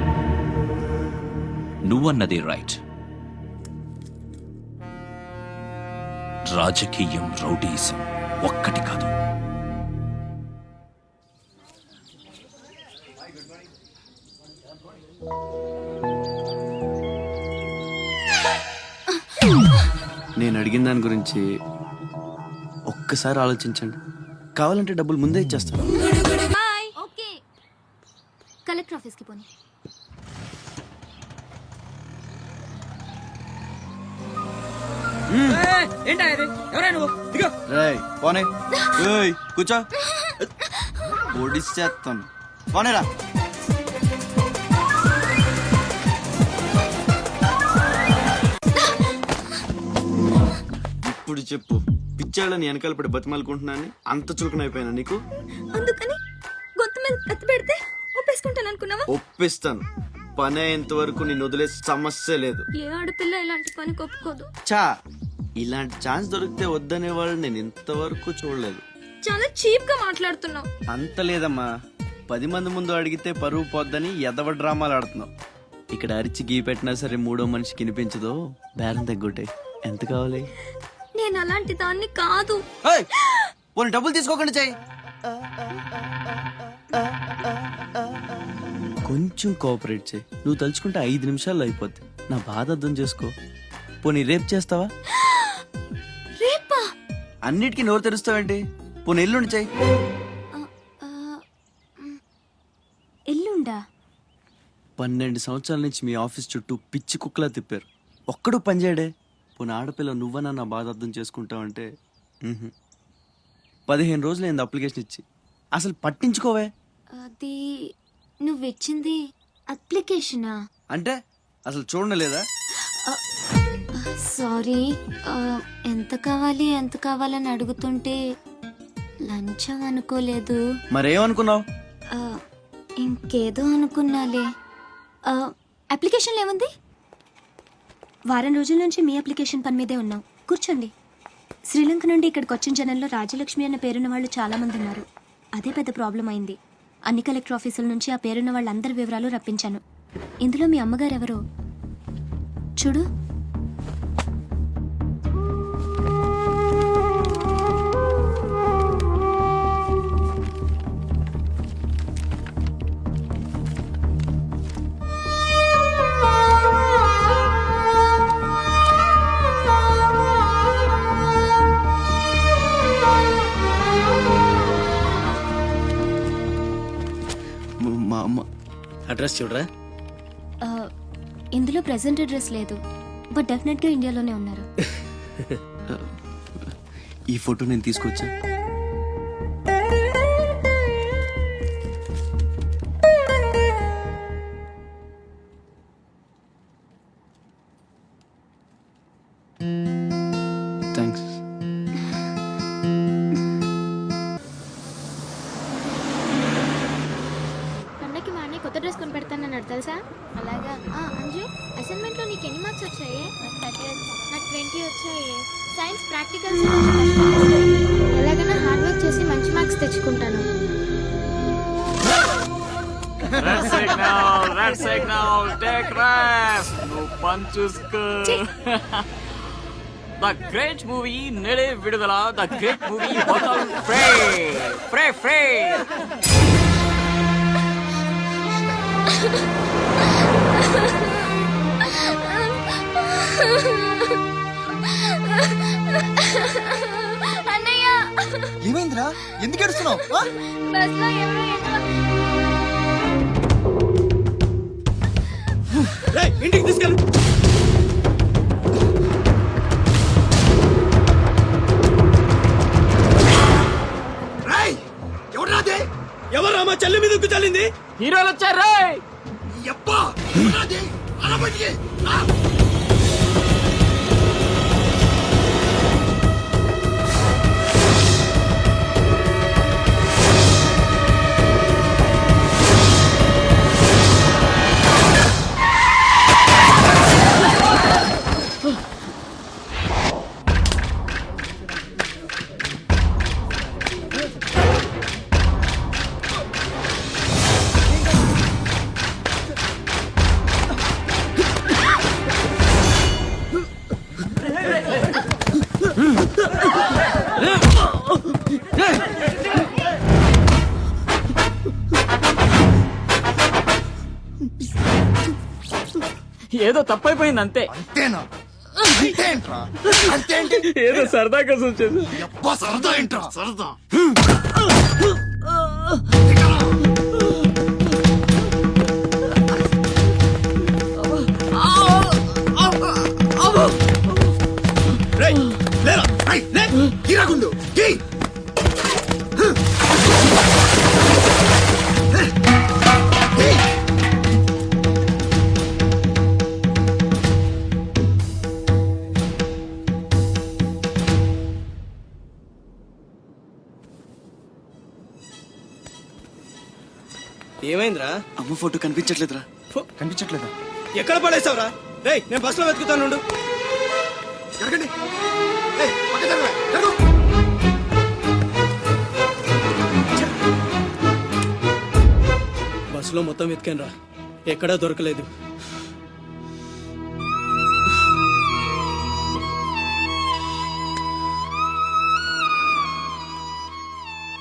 నువ్వన్నది రైట్. రాజకీయం, రౌడీయిజం ఒక్కటి కాదు.
నేను అడిగిన దాని గురించి ఒక్కసారి ఆలోచించండి. కావాలంటే డబ్బులు ముందే ఇచ్చేస్తాను.
ఓకే, కలెక్టర్ ఆఫీస్ కి పోనీ.
రేయ్ పోనే, కూర్చో, ఒడిచేస్తాను. పోనేరా. ఇప్పుడు చెప్పు, పిచ్చాళ్ళని వెనకాల పడి బతిమాలుకుంటున్నాను అంత చులకనైపోయినా నీకు?
అందుకని గొంతు మీద కత్తి పెడితే ఒప్పేసుకుంటాను అనుకున్నావా?
ఒప్పిస్తాను. పని అయ్యేంత వరకు నేను వదిలే సమస్య లేదు.
ఏ ఆడపిల్ల ఇలాంటి పని ఒప్పుకోదు.
చా, ఇలాంటి ఛాన్స్ దొరికితే వద్దనే వాళ్ళు నేను ఇంతవరకు చూడలేదు.
చాలా చీప్ గా మాట్లాడుతున్నావు.
అంత లేదమ్మా, 10 మంది ముందు అడిగితే పరువు పోద్దని ఎదవ డ్రామాలు ఆడుతున్నావు. ఇక్కడ అరిచి గీ పెట్టినా సరే మూడో మనిషికి వినిపించదో బేరం తగ్గొట్టే. ఎంత కావాలి?
నేను అలాంటి దాన్ని కాదు.
పోనీ డబ్బులు తీసుకోకుండా చెయ్యి. కొంచెం కోఆపరేట్ చేయి. నువ్వు తలుచుకుంటే 5 నిమిషాల్లో అయిపోద్ది. నా బాధ అర్థం చేసుకో. పోనీ రేపు చేస్తావా?
రేపా?
అన్నిటికీ నోరు తెరుస్తావేంటి? పోనీ ఎల్లుండి చెయ్యి.
ఎల్లుండా?
12 సంవత్సరాల నుంచి మీ ఆఫీస్ చుట్టూ పిచ్చి కుక్కలా తిప్పారు, ఒక్కడు పనిచేయడే. పోనీ ఆడపిల్ల నువ్వన్నా నా బాధ అర్థం చేసుకుంటావంటే 15 రోజులు అయింది అప్లికేషన్ ఇచ్చి, అసలు పట్టించుకోవే.
అది నువ్విచ్చింది అప్లికేషనా?
అంటే అసలు చూడలేదా?
సారీ, ఎంత కావాలని అడుగుతుంటే లంచం అనుకోలేదు.
మరేమనుకున్నావు?
ఇంకేదో అనుకున్నాలే. అప్లికేషన్లో ఏముంది?
వారం రోజుల నుంచి మీ అప్లికేషన్ పని మీదే ఉన్నాం. కూర్చోండి. శ్రీలంక నుండి ఇక్కడికి వచ్చిన జనంలో రాజలక్ష్మి అన్న పేరున్న వాళ్ళు చాలా మంది ఉన్నారు. అదే పెద్ద ప్రాబ్లం అయింది. అన్ని కలెక్టర్ ఆఫీసుల నుంచి ఆ పేరున్న వాళ్ళందరి వివరాలు రప్పించాను. ఇందులో మీ అమ్మగారు ఎవరో చూడు.
మా అమ్మ
అడ్రస్ చూడరా.
ఇందులో ప్రెసెంట్ అడ్రస్ లేదు, బట్ డెఫినెట్గా ఇండియాలోనే ఉన్నారు.
ఈ ఫోటో నేను తీసుకొచ్చా. థ్యాంక్స్.
పండక్కి మా అన్నయ్య కొత్త డ్రెస్ కొని పెడతానన్నాడు తెలుసా? అలాగా. అంజు, అసైన్మెంట్లో నీకు ఎన్ని మార్క్స్ వచ్చాయి? నాకు 20 వచ్చాయి. సైన్స్ ప్రాక్టికల్స్ ఎలాగైనా హార్డ్ వర్క్ చేసి మంచి మార్క్స్ తెచ్చుకుంటాను.
ద గ్రేట్ మూవీ నేడే విడుదల. ద గ్రేట్ మూవీ ఫ్రే.
అన్నయ్య,
ఏమైందిరా? ఎందుకు ఏడుస్తున్నావు?
బస్లో ఎవరో
ఇంటికి తీసుకెళ్ళు. ఎవరు మా చెల్లి మీద ఉక్కు చల్లింది?
హీరోలు వచ్చారు. ఏదో తప్పైపోయింది అంతే.
అంతేనా?
ఏదో సరదా కోసం వచ్చేది.
సరదా ఏంట్రా? సరదా గిరాగుండు.
ఏమైందిరా?
అమ్మ ఫోటో కనిపించట్లేదురా.
కనిపించట్లేదా?
ఎక్కడ పడేసావురా? రేయ్ నేను బస్సులో వెతుకుతాను ఉండు.
జరగండి. ఏయ్, పక్క జరగరా, జరుగు.
బస్సులో మొత్తం వెతికాను రా, ఎక్కడా దొరకలేదు.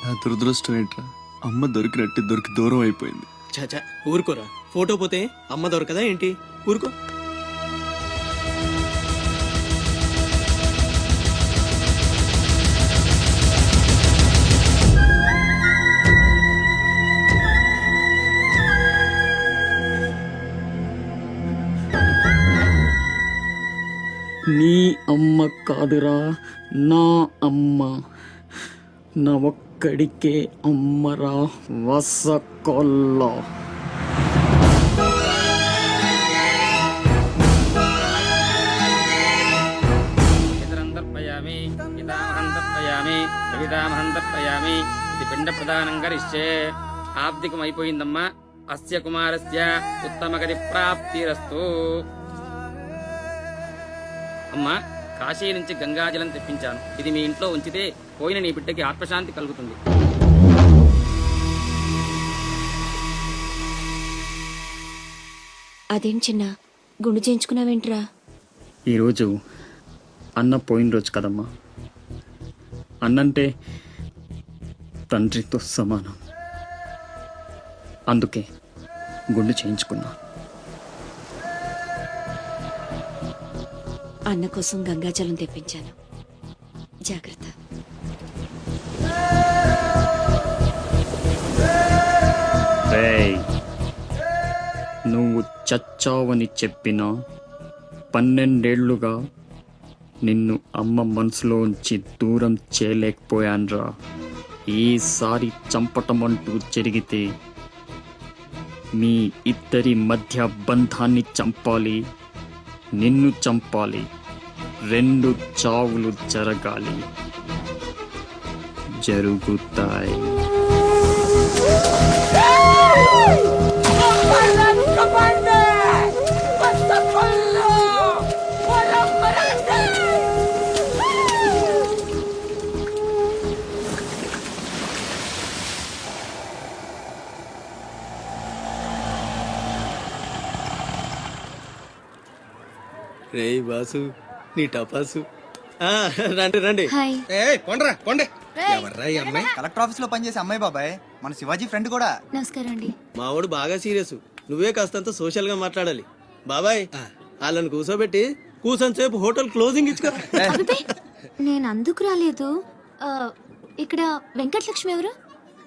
నా దురదృష్టం ఏంట్రా, అమ్మ దొరికి దూరం అయిపోయింది.
చాచా ఊరుకోరా, ఫోటో పోతే అమ్మ దొరకదా ఏంటి? ఊరుకో. నీ అమ్మ కాదురా, నా అమ్మ. నా ఒక్కడికే అమ్మరా వసకొల్ల.
ఇది పిండ ప్రదానం కరిష్యే. ఆబ్దికమైపోయిందమ్మా. అస్య కుమారస్య ఉత్తమగతి ప్రాప్తిరస్తు. అమ్మా, కాశీ నుంచి గంగాజలం తెప్పించాను. ఇది మీ ఇంట్లో ఉంచితే పోయిన నీ బిడ్డకి ఆత్మశాంతి కలుగుతుంది.
అదేం చిన్న గుండు చేయించుకున్నావేంట్రా?
ఈరోజు అన్న పోయిన రోజు కదమ్మా. అన్నంటే తండ్రితో సమానం. అందుకే గుండు చేయించుకున్నా.
అన్న కోసం గంగాజలం తెప్పించాను. జాగ్రత్త.
రేయ్, నువ్వు చచ్చావని చెప్పిన 12 ఏళ్లుగా నిన్ను అమ్మ మనసులోంచి దూరం చేయలేకపోయాన్రా. ఈసారి చంపటమంటూ జరిగితే మీ ఇద్దరి మధ్య బంధాన్ని చంపాలి, నిన్ను చంపాలి. 2 చావులు జరగాలి. జరుగుతాయి. రే బాసు, నీ టపాసు. రండి రండి.
ఏయ్, కొండ్రా కొండే. ఎవర్రా ఈ అమ్మాయి?
కలెక్టర్ ఆఫీస్ లో పనిచేసే అమ్మాయి బాబాయ్, మన శివాజీ ఫ్రెండ్ కూడా.
నమస్కారం అండి.
మావాడు బాగా సీరియస్. నువ్వే కాస్తంత సోషల్ గా మాట్లాడాలి. బాబాయ్, వాళ్ళని కూర్చోబెట్టి కూర్చొని సేపు హోటల్ క్లోజింగ్ ఇచ్చుకో.
నేను అందుకు రాలేదు. ఇక్కడ వెంకటలక్ష్మి ఎవరు?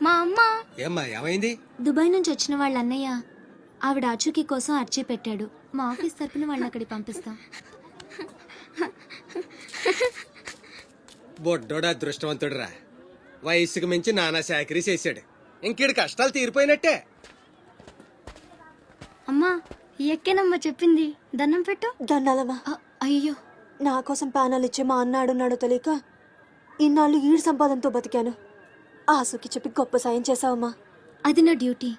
మా అమ్మ.
ఏమ్మా, ఏమైంది?
దుబాయ్ నుంచి వచ్చిన వాళ్ళ అన్నయ్య ఆవిడ ఆచూకీ కోసం అర్జీ పెట్టాడు. మా ఆఫీస్ తరపున వాళ్ళని అక్కడికి పంపిస్తాం.
బొడ్డోడు అదృష్టవంతుడురా. వయసుకు మించి నానా చాకరీ చేశాడు. ఇంకేడు కష్టాలు తీరిపోయినట్టే.
అమ్మా, ఎక్కేనమ్మా చెప్పింది. దండం పెట్టు.
దండాలమ్మా.
అయ్యో,
నా కోసం ప్యానాలు ఇచ్చే మా అన్న ఆడున్నాడో తెలియక ఇన్నాళ్ళు ఈడు సంపాదనతో బతికాను. ఆసుకి చెప్పి గొప్ప సాయం చేసావమ్మా.
అది నా డ్యూటీ.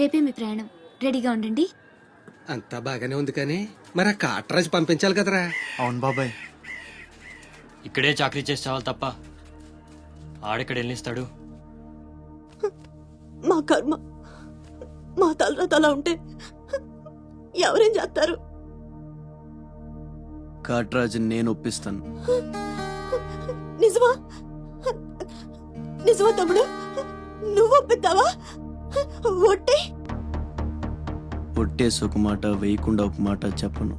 రేపే మీ ప్రయాణం. రెడీగా ఉండండి.
అంతా బాగానే ఉంది కానీ మరి ఆ కాట్రాజు పంపించాలి కదరా.
అవును బాబాయ్.
ఇక్కడే చాకరీ చేసి చావాలి తప్ప ఆడెక్కడ వెళ్ళిస్తాడు?
మా కర్మ, మా తలరాత అలా ఉంటే ఎవరేం చేస్తారు?
కాట్రాజు నేను ఒప్పిస్తాను.
నిజమా? నిజమా తమ్ముడు? నువ్వు ఒప్పిస్తావా? ఒట్టే
ఒట్టేసి ఒక మాట, వేయకుండా ఒక మాట చెప్పను.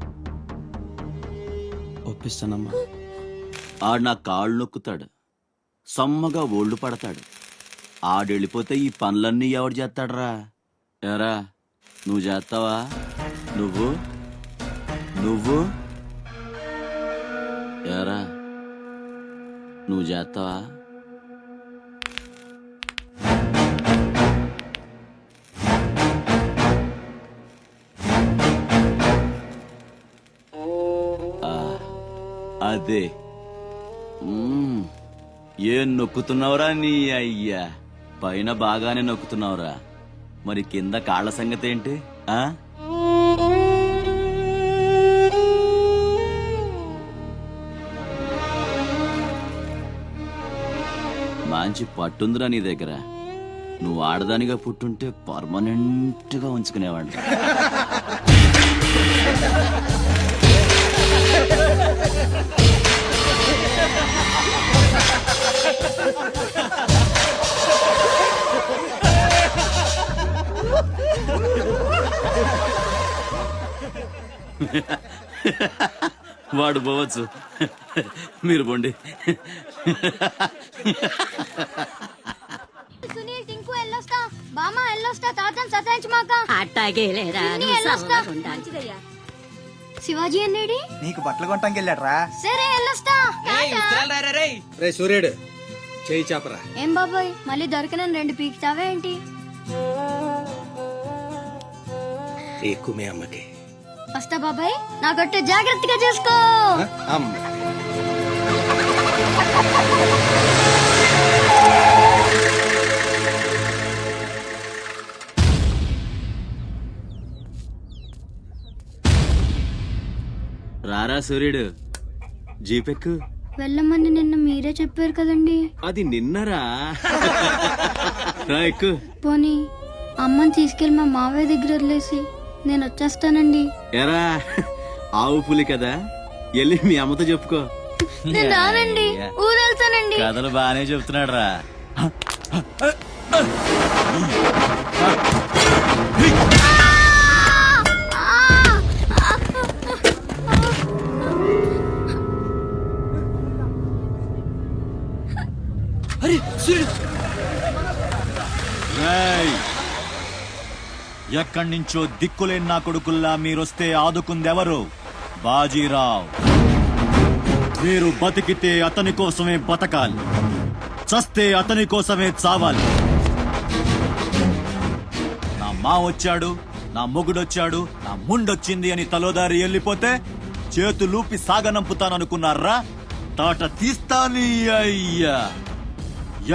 ఒప్పిస్తానమ్మా.
ఆడు నా కాళ్ళు నొక్కుతాడు, సమ్మగా ఒళ్ళు పడతాడు. ఆడెళ్ళిపోతే ఈ పనులన్నీ ఎవడు చేస్తాడరా? ఎరా, నువ్వు చేస్తావా? నువ్వు నువ్వు ఎరా, నువ్వు చేస్తావా? అదే. ఏం నొక్కుతున్నావురా నీ అయ్యా? పైన బాగానే నొక్కుతున్నావురా. మరి కింద కాళ్ళ సంగతి ఏంటి? ఆ మంచి పట్టుందిరా నీ దగ్గర. నువ్వు ఆడదానిగా పుట్టుంటే పర్మనెంట్ గా ఉంచుకునేవాడు. వాడు పోవచ్చు, మీరు పోండి.
సునీల్ టింకు ఎల్లొస్తా, బామ్మ ఎల్లొస్తా, తాతని సతాయించమాక.
అట్టాగే లేరా,
పిన్ని ఎల్లొస్తా. శివాజీ అన్నేడి?
నీకు బట్టలు కొనటానికి వెళ్ళాడ్రా.
సరే ఎల్లొస్తా.
రే సూర్యుడు, చేయి చాపరా.
ఏం బాబాయ్, మళ్ళీ దొరికిన 2 పీకుతావే ఏంటి?
ఎక్కుమే అమ్మకి.
వస్తా బాబాయ్, నా గొట్టె జాగ్రత్తగా చేసుకో.
అమ్మ
రారా సూర్యుడు, జీపెక్కు.
వెళ్ళమని నిన్న మీరే చెప్పారు కదండి.
అది నిన్నరా. రా ఎక్కు.
పోనీ అమ్మని తీసుకెళ్లి మా మావయ్య దగ్గర వదిలేసి నేను వచ్చేస్తానండి.
ఎరా ఆవు పులి కదా, వెళ్ళి మీ అమ్మతో చెప్పుకో.
నేను రానండి, ఊరెళ్తానండి.
కథలు బానే చెప్తున్నాడు రా.
అరే సూర్యుడు,
ఎక్కడి నుంచో దిక్కులేని నా కొడుకుల్లా మీరొస్తే ఆదుకుందెవరు? బాజీరావ్. మీరు బతికితే అతని కోసమే బతకాలి, చస్తే అతని కోసమే చావాలి. నా మా వచ్చాడు, నా మొగుడొచ్చాడు, నా ముండొచ్చింది అని తలోదారి వెళ్ళిపోతే చేతులూపి సాగనంపుతాననుకున్నారా? తాట తీస్తాని అయ్యా.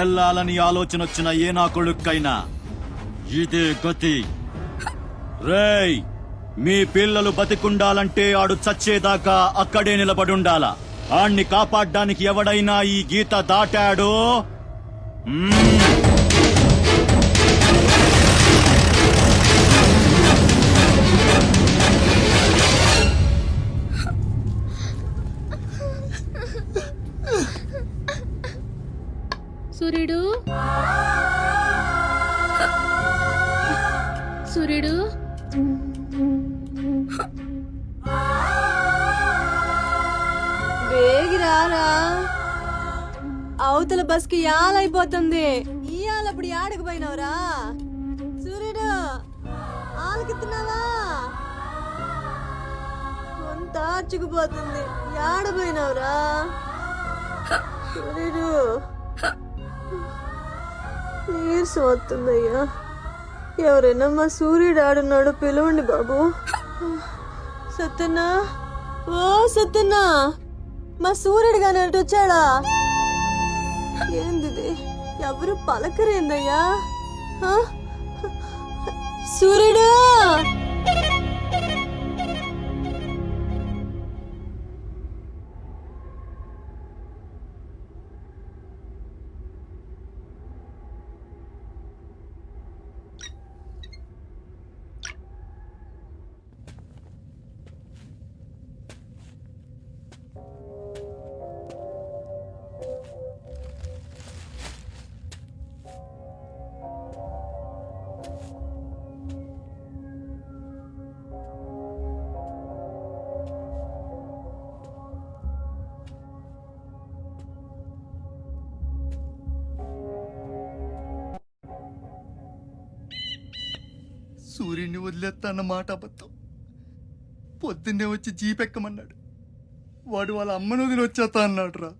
ఎల్లాలని ఆలోచన వచ్చిన ఏ నా కొడుక్కైనా ఇదే గతి. రేయ్, మీ పిల్లలు బతికుండాలంటే ఆడు చచ్చేదాకా అక్కడే నిలబడుండాలా. ఆణ్ణి కాపాడ్డానికి ఎవడైనా ఈ గీత దాటాడో
సూర్యుడు, సూర్యుడు,
వేగిరారా, అవతల బస్కి యాలైపోతుంది. ఇయాలప్పుడు యాడకు పోయినవరా? సూర్యుడు, ఆలకిస్తున్నావా? అంతా అచ్చుకుపోతుంది. యాడ పోయినవరా సూర్యుడు? నీరసం వస్తుందయ్యా. ఎవరైనా మా సూర్యుడు ఆడున్నాడు, పిలవండి బాబు. సత్యన్నా, ఓ సత్యన్నా, మా సూర్యుడు గాని అటు వచ్చాడా? ఏంది ఎవరు పలకరేందయ్యా? సూర్యుడు,
సూర్యుడిని వదిలేస్తాన్న మాట అబద్ధం. పొద్దున్నే వచ్చి జీపెక్కమన్నాడు. వాడు వాళ్ళ అమ్మను వదిలి వచ్చేస్తా అన్నాడు రా.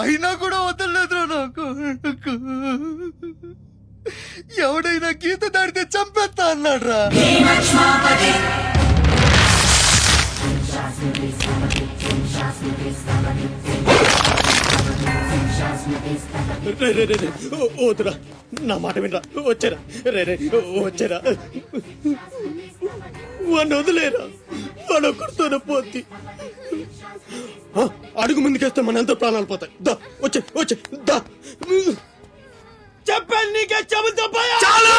అయినా కూడా వదలలేదురా నాకు. ఎవడైనా గీత దాడితే చంపేస్తా అన్నాడు రా.
వద్దురా, నా మాట వినరా, వచ్చారా రే రే వచ్చారా, వాడిని వదిలేరా, వాడు ఒక్కడితోనే పోతి. అడుగు ముందుకేస్తే మనంతా ప్రాణాలు పోతాయి. దా వచ్చే వచ్చే దా, చెప్పాను నీకే, చెబుతా
చాలు.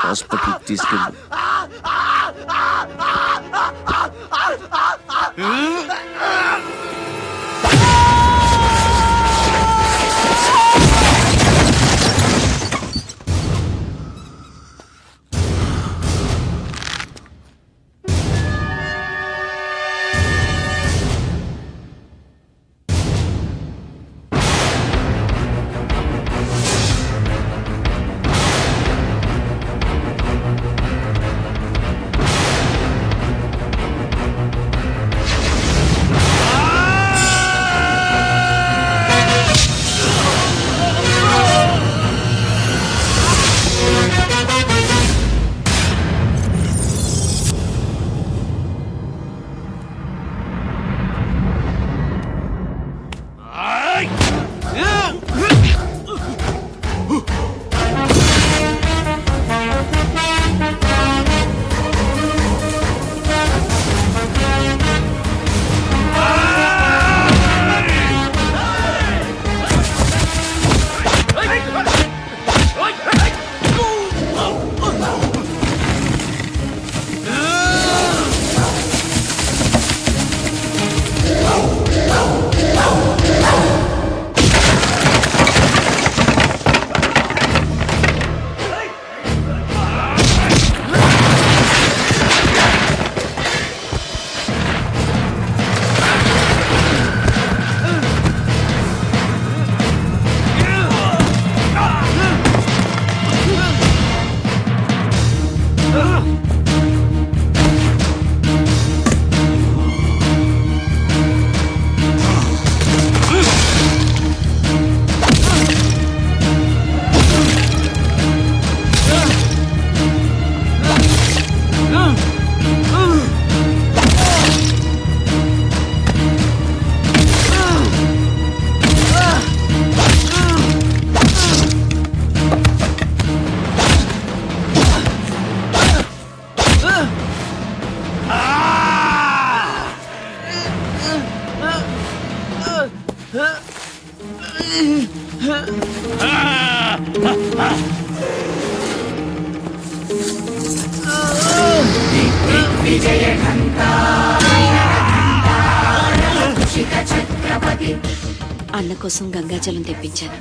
హాస్పిటల్ తీసుకెళ్ళు.
అన్న కోసం గంగాజలం తెప్పించాను,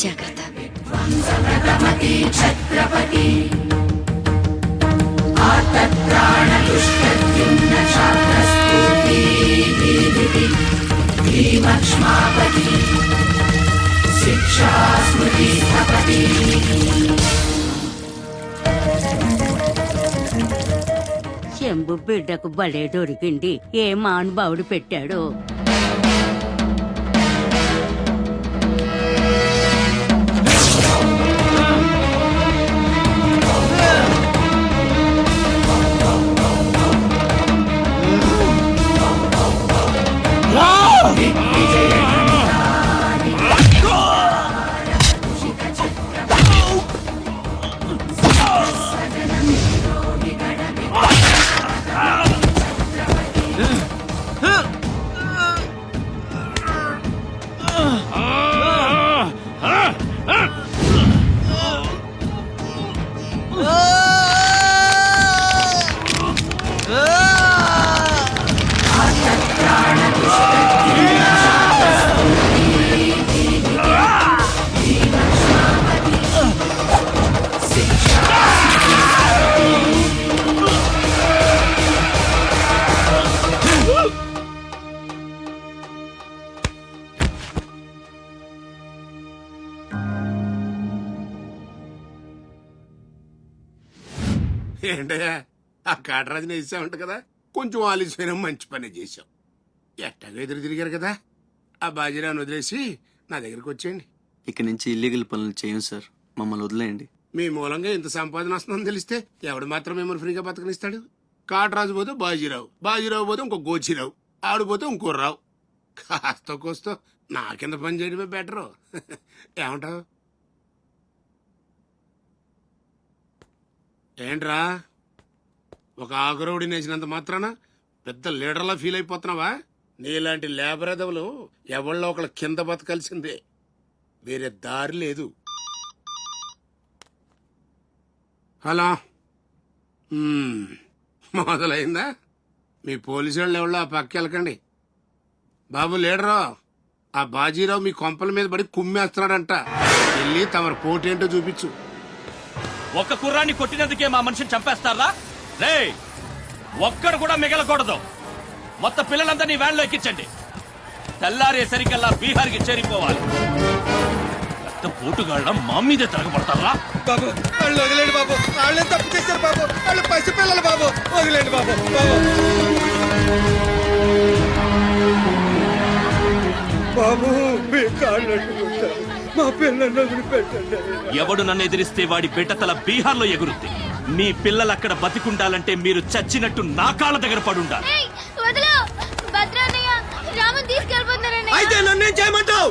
జాగ్రత్త.
శంభు బిడ్డకు బలే దొరికింది, ఏ మానుభావుడు పెట్టాడు.
Ah!
ఏంటయ్యా ఆ కాటరాజుని వేసామంట కదా, కొంచెం ఆలస్యమైన మంచి పని చేశాం. ఎట్టాగా ఎదురు తిరిగారు కదా, ఆ బాజీరావుని వదిలేసి నా దగ్గరికి వచ్చేయండి.
ఇక నుంచి ఇల్లీగల్ పనులు చేయం సార్, మమ్మల్ని వదిలేయండి.
మీ మూలంగా ఇంత సంపాదన వస్తుందని తెలిస్తే ఎవడు మాత్రం మిమ్మల్ని ఫ్రీగా బతకనిస్తాడు? కాటరాజు పోతే బాజీరావు, బాజీరావు పోతే ఇంకో గోచిరావు, ఆడు పోతే ఇంకో రావు. కాస్త కోస్తో నా కింద పని చేయడమే బెటరు. ఏమంటావు? ఏంట్రా ఒక ఆకురవుడి నేసినంత మాత్రాన పెద్ద లీడర్లా ఫీల్ అయిపోతున్నావా? నీలాంటి లేబర్ ఎదవలు ఎవళ్ళో ఒకళ్ళ కింద బతకాల్సిందే, వేరే దారి లేదు. హలో, మొదలైందా? మీ పోలీసు వాళ్ళు ఎవరో ఆ పక్క వెళ్ళకండి. బాబు లీడరు, ఆ బాజీరావు మీ కొంపల మీద పడి కుమ్మేస్తున్నాడంట. వెళ్ళి తమరు పోటేంటో చూపించు.
ఒక్క కుర్రాన్ని కొట్టినందుకే మా మనిషిని చంపేస్తారా? రే, ఒక్కడు కూడా మిగలకూడదు. మొత్తం పిల్లలందరినీ వ్యాన్లో ఎక్కించండి. తెల్లారేసరికల్లా బీహార్కి చేరిపోవాలి. పెద్ద పోటుగాళ్ళ మా మీదే తిరగబడతారా?
బాబు వాళ్ళు వదిలేండి బాబు, వాళ్ళే తప్పు చేశారు బాబు, వాళ్ళు పసిపిల్లలు బాబు, వదిలేండి బాబు. బాబు మీ కాళ్ళు మా పిల్లల్ని వదిలిపెట్టండి.
ఎవడు నన్ను ఎదిరిస్తే వాడి బిడ్డతల బీహార్లో ఎగురుద్ది. మీ పిల్లలు అక్కడ బతికుండాలంటే మీరు చచ్చినట్టు నా కాళ్ళ దగ్గర పడుండాలి.
అయితే నన్నేం చేయమంటావు?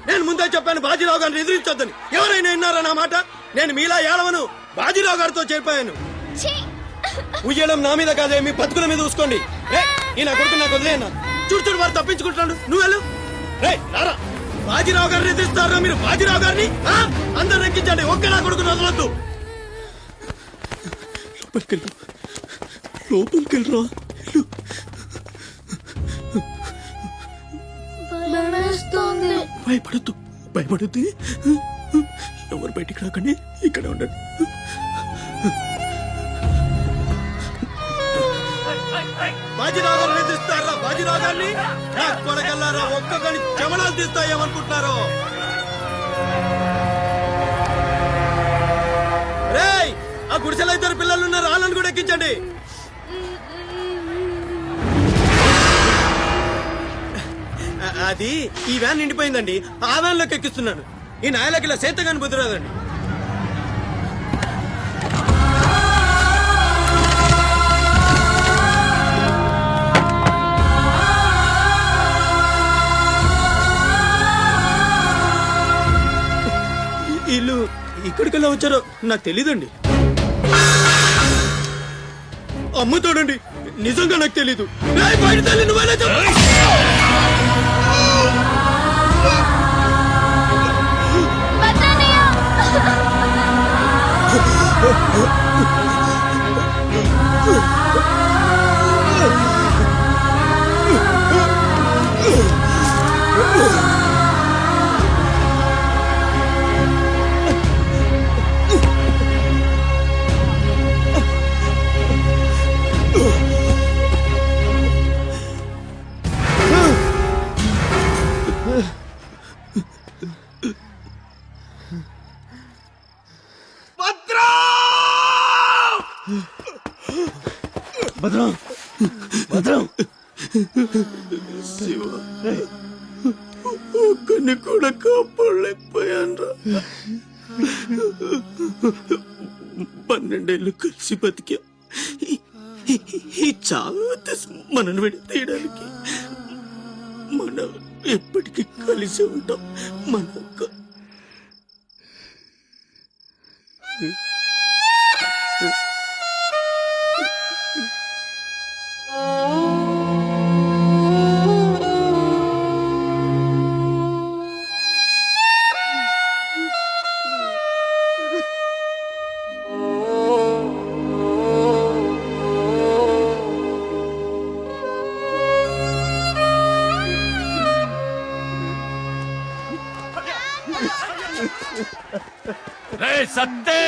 నేను ముందే చెప్పాను బాజీరావు గారిని ఎదిరించొద్దని. ఎవరైనా విన్నారా నా మాట? నేను మీలా ఏడవను, బాజీరావు గారితో చేరిపోయాను. ఉయ్యడం నా మీద కాదే, మీ బతుకుల మీద చూసుకోండి. ఈ నా కొడుకు నాకు వదిలేనా? చూడు చూడు వారు తప్పించుకుంటున్నాడు, నువ్వు వెళ్ళు. రే రారా, బాజీరావు గారిని ఎదిరిస్తారా మీరు? బాజీరావు గారిని అందరు ఎక్కించండి, ఒక్క నా కొడుకుని వదలొద్దు. లోపలికెళ్ళరా. భయపడద్దు, భయపడద్దు. ఎవరు బయటికి రాకండి, ఇక్కడ ఉండండి. బాజీరావు గారిని ఎదిరిస్తారా? బాజీరావు గారిని కొడగల్లారా, ఒక్కొక్కని చెమడాలు తీస్తాయేమనుకుంటున్నారు? రేయ్, ఆ గుడిసెలో ఇద్దరు పిల్లలు ఉన్నారు, వాళ్ళని కూడా ఎక్కించండి. అది ఈ వ్యాన్ నిండిపోయిందండి, ఆ వ్యాన్ లోకి ఎక్కిస్తున్నాను. ఈ నాయలకి ఇలా సేతగాని బుద్ధిరాదండి. వీళ్ళు ఇక్కడికెళ్ళా వచ్చారో నాకు తెలీదండి. అమ్మ చూడండి, నిజంగా నాకు తెలీదు. బయట తల్లి నువ్వేనా చెప్పు. భద్రం, భద్రం, శివ, ఒక్కడిని కూడా కాపాడలేకపోయాను. 12 ఏళ్ళు కలిసి బతికా. ఈ చావు మనల్ని విడి తీయడానికి. మనం ఎప్పటికీ కలిసి ఉంటాం. మన
రే సత్తే,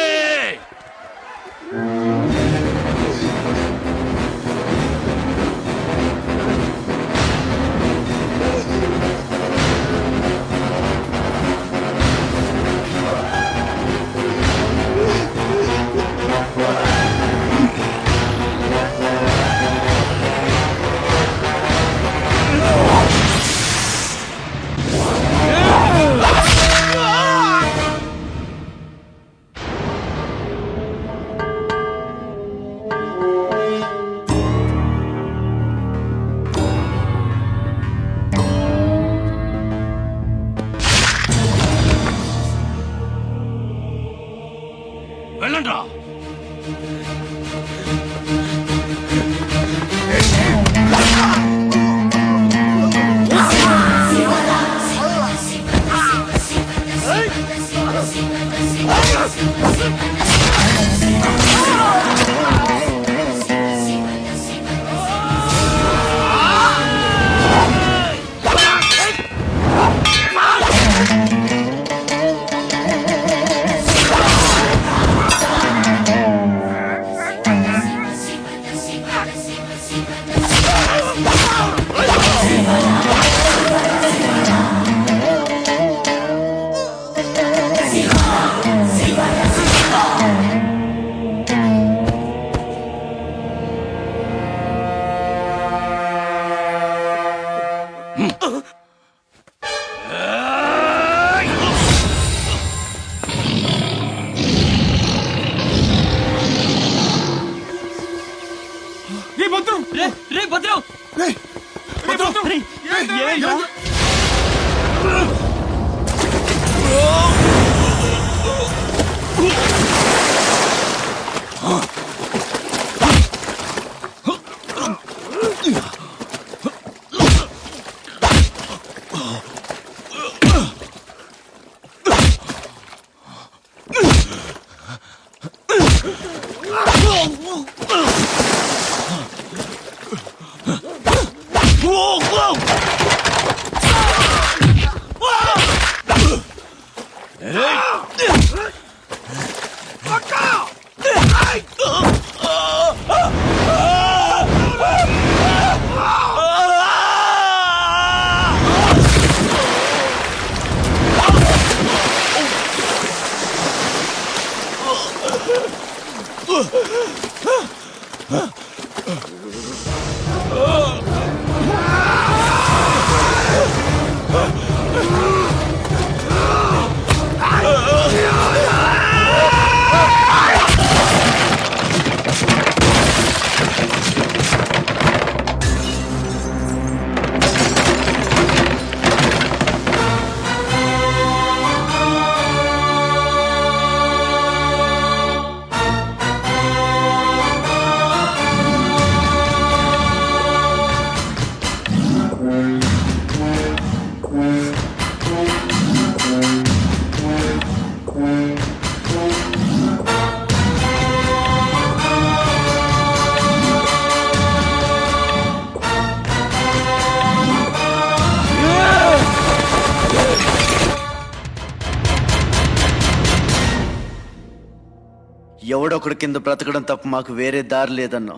ఎవడొకడు కింద బ్రతకడం తప్ప మాకు వేరే దారి లేదన్నా.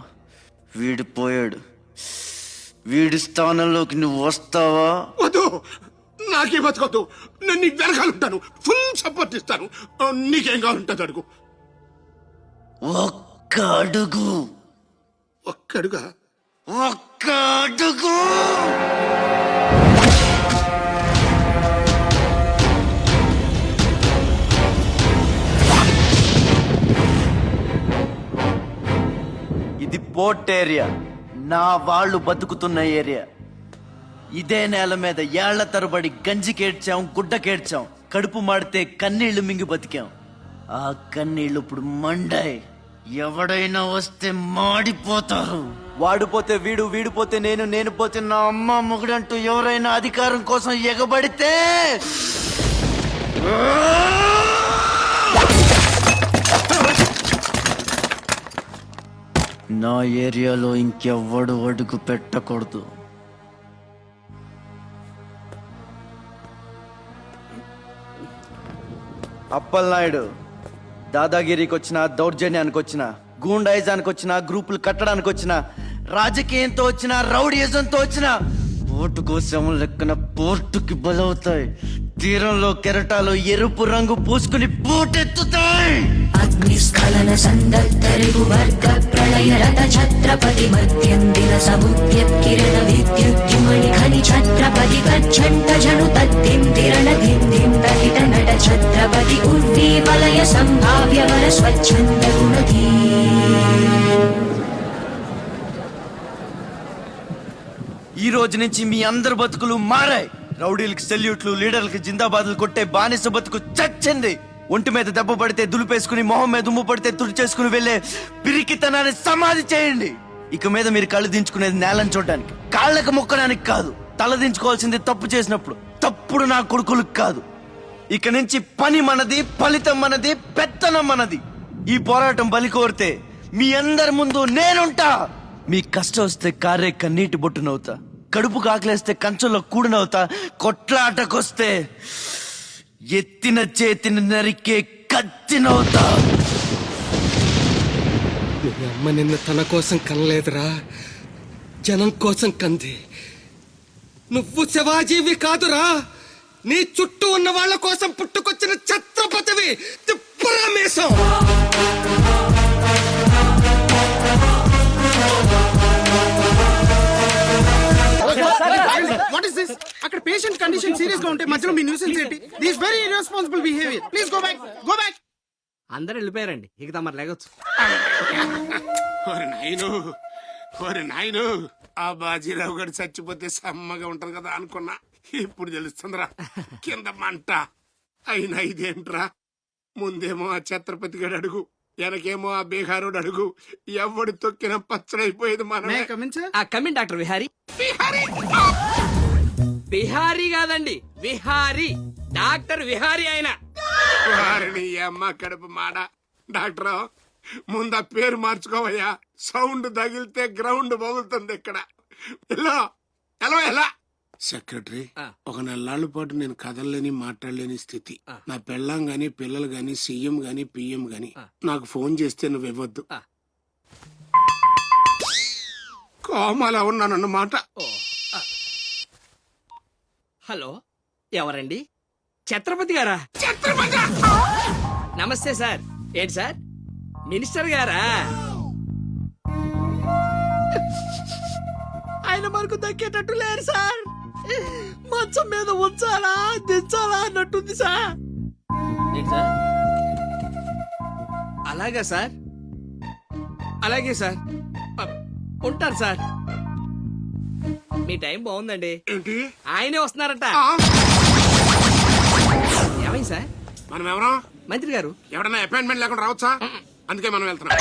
వీడు పోయాడు. వీడి స్థానంలోకి నువ్వు వస్తావా?
వద్దు, నాకే బతకొద్దు. నేను నీకు వెనకాలంటాను, ఫుల్ సపోర్ట్ ఇస్తాను. నీకేం కావాలంటుంది అడుగు.
ఒక్క అడుగు.
ఒక్కడుగా?
ఒక్క అడుగు. ఇది పోర్ట్ ఏరియా, నా వాళ్ళు బతుకుతున్న ఏరియా. ఇదే నేల మీద ఏళ్ల తరబడి గంజికేడ్చాం, గుడ్డకేడ్చాం, కడుపు మాడితే కన్నీళ్లు మింగి బతికాం. ఆ కన్నీళ్లు ఇప్పుడు మండాయి. ఎవడైనా వస్తే మాడిపోతారు. వాడిపోతే వీడు, వీడిపోతే నేను, నేను పోతే నా అమ్మ మొగుడంటూ ఎవరైనా అధికారం కోసం ఎగబడితే నా ఏరియాలో ఇంకెవ్వడు అడుగు పెట్టకూడదు. అప్పలనాయుడు దాదాగిరికి వచ్చిన, దౌర్జన్యానికి వచ్చిన, గూండాయిజానికి వచ్చిన, గ్రూపులు కట్టడానికి వచ్చిన, రాజకీయంతో వచ్చిన, రౌడీయిజంతో వచ్చిన ఓటు కోసం లెక్కన పోర్టుకి బలవుతాయి. తీరంలో కెరటాలు ఎరుపు రంగు పూసుకుని పోటెత్తుతాయి.
అగ్నిస్ఖలన సందత్తరిగు వర్గ ప్రళయ రథ ఛత్రపతి మధ్యం దిన సముద్యత్కిరణ విద్యుద్యుమణి ఖని ఛత్రపతి గచ్చంట జను తద్దిం తిరణ ధిం దహిత నట ఛత్రపతి ఉర్వీ వలయ సంభావ్య వర స్వచ్ఛంద గుణధీ.
ఈ రోజు నుంచి మీ అందరి బతుకులు మారాయి. రౌడీలకి సెల్యూట్లు, లీడర్లకి జిందాబాదులు కొట్టే బానిస బతుకు చచ్చింది. ఒంటి మీద దెబ్బ పడితే దులిపేసుకుని, మొహం మీద దుమ్ము పడితే తుడిచేసుకుని వెళ్లే పిరికితనాన్ని సమాధి చేయండి. ఇక మీద మీరు కళ్ళు దించుకునేది నేలను చూడడానికి, కాళ్ళకు మొక్కడానికి కాదు. తల దించుకోవాల్సింది తప్పు చేసినప్పుడు. తప్పుడు నా కొడుకులకు కాదు. ఇక నుంచి పని మనది, ఫలితం మనది, పెత్తనం మనది. ఈ పోరాటం బలి కోరితే మీ అందరి ముందు నేనుంటా. మీ కష్టం వస్తే కారే కన్నీటి బొట్టునవుతా, కడుపు కాకలేస్తే కంచంలో కూడినవుతా, కొట్లాటకొస్తే ఎత్తిన చేతిని నరికే కత్తినవుతా.
మీ అమ్మ నిన్న తన కోసం కనలేదురా, జనం కోసం కంది. నువ్వు శివాజీవి కాదురా, నీ చుట్టూ ఉన్న వాళ్ళ కోసం పుట్టుకొచ్చిన ఛత్రపతివి. తిప్పరామేశం.
What is this? అక్కడ పేషెంట్ కండిషన్ సీరియస్ గా ఉంటే మధ్యలో మీ న్యూసెన్స్ ఏంటి? This very irresponsible behaviour. Please go back, go back.
అందరు వెళ్ళిపోయారండి, ఇక తమరు లేగొచ్చు.
ఓరి నాయను, ఆ బాజీరావు గారు చచ్చిపోతే సమ్మగా ఉంటది కదా అనుకున్నా. ఇప్పుడు తెలుస్తుందిరా కింద మంట. అయినా ఇదేంట్రా, ముందేమో ఆ ఛత్రపతి గడు అడుగు, వెనకేమో ఆ బీహారోడు అడుగు. ఎవడు తొక్కిన పచ్చడైపోయేది మనం.
Coming doctor Vihari. బిహారీ కాదండి, విహారీ. డాక్టర్ విహారీ ఆయన.
వారిని అమ్మ కడుపు మాడ. డాక్టర్ ముందు ఆ పేరు మార్చుకోవయ్యా. సౌండ్ తగిలితే గ్రౌండ్ పగులుతుంది ఇక్కడ. ఎలా సెక్రటరీ, ఒక 4 నాళ్ళ పాటు నేను కదలలేని మాట్లాడలేని స్థితి. నా పెళ్ళాం గాని పిల్లలు గాని సీఎం గాని పిఎం గాని నాకు ఫోన్ చేస్తే నువ్వు ఇవ్వద్దు. కోమాలా ఉన్నానన్నమాట.
హలో, ఎవరండి? ఛత్రపతి గారా? నమస్తే సార్. ఏంటి సార్, మినిస్టర్ గారా? ఆయన మనకు దక్కేటట్టు లేరు సార్. మంచం మీద ఉంచాలా దించాలా అన్నట్టుంది సార్. ఏంటి సార్? అలాగా సార్, అలాగే సార్, ఉంటారు సార్. మీ టైం బాగుందండి.
ఏంటి,
ఆయనే వస్తున్నారట. ఏమైంది సార్?
మనం ఎవరో
మంత్రి గారు
ఎవడన్నా అపాయింట్మెంట్ లేకుండా రావచ్చా? అందుకే మనం వెళ్తున్నాం.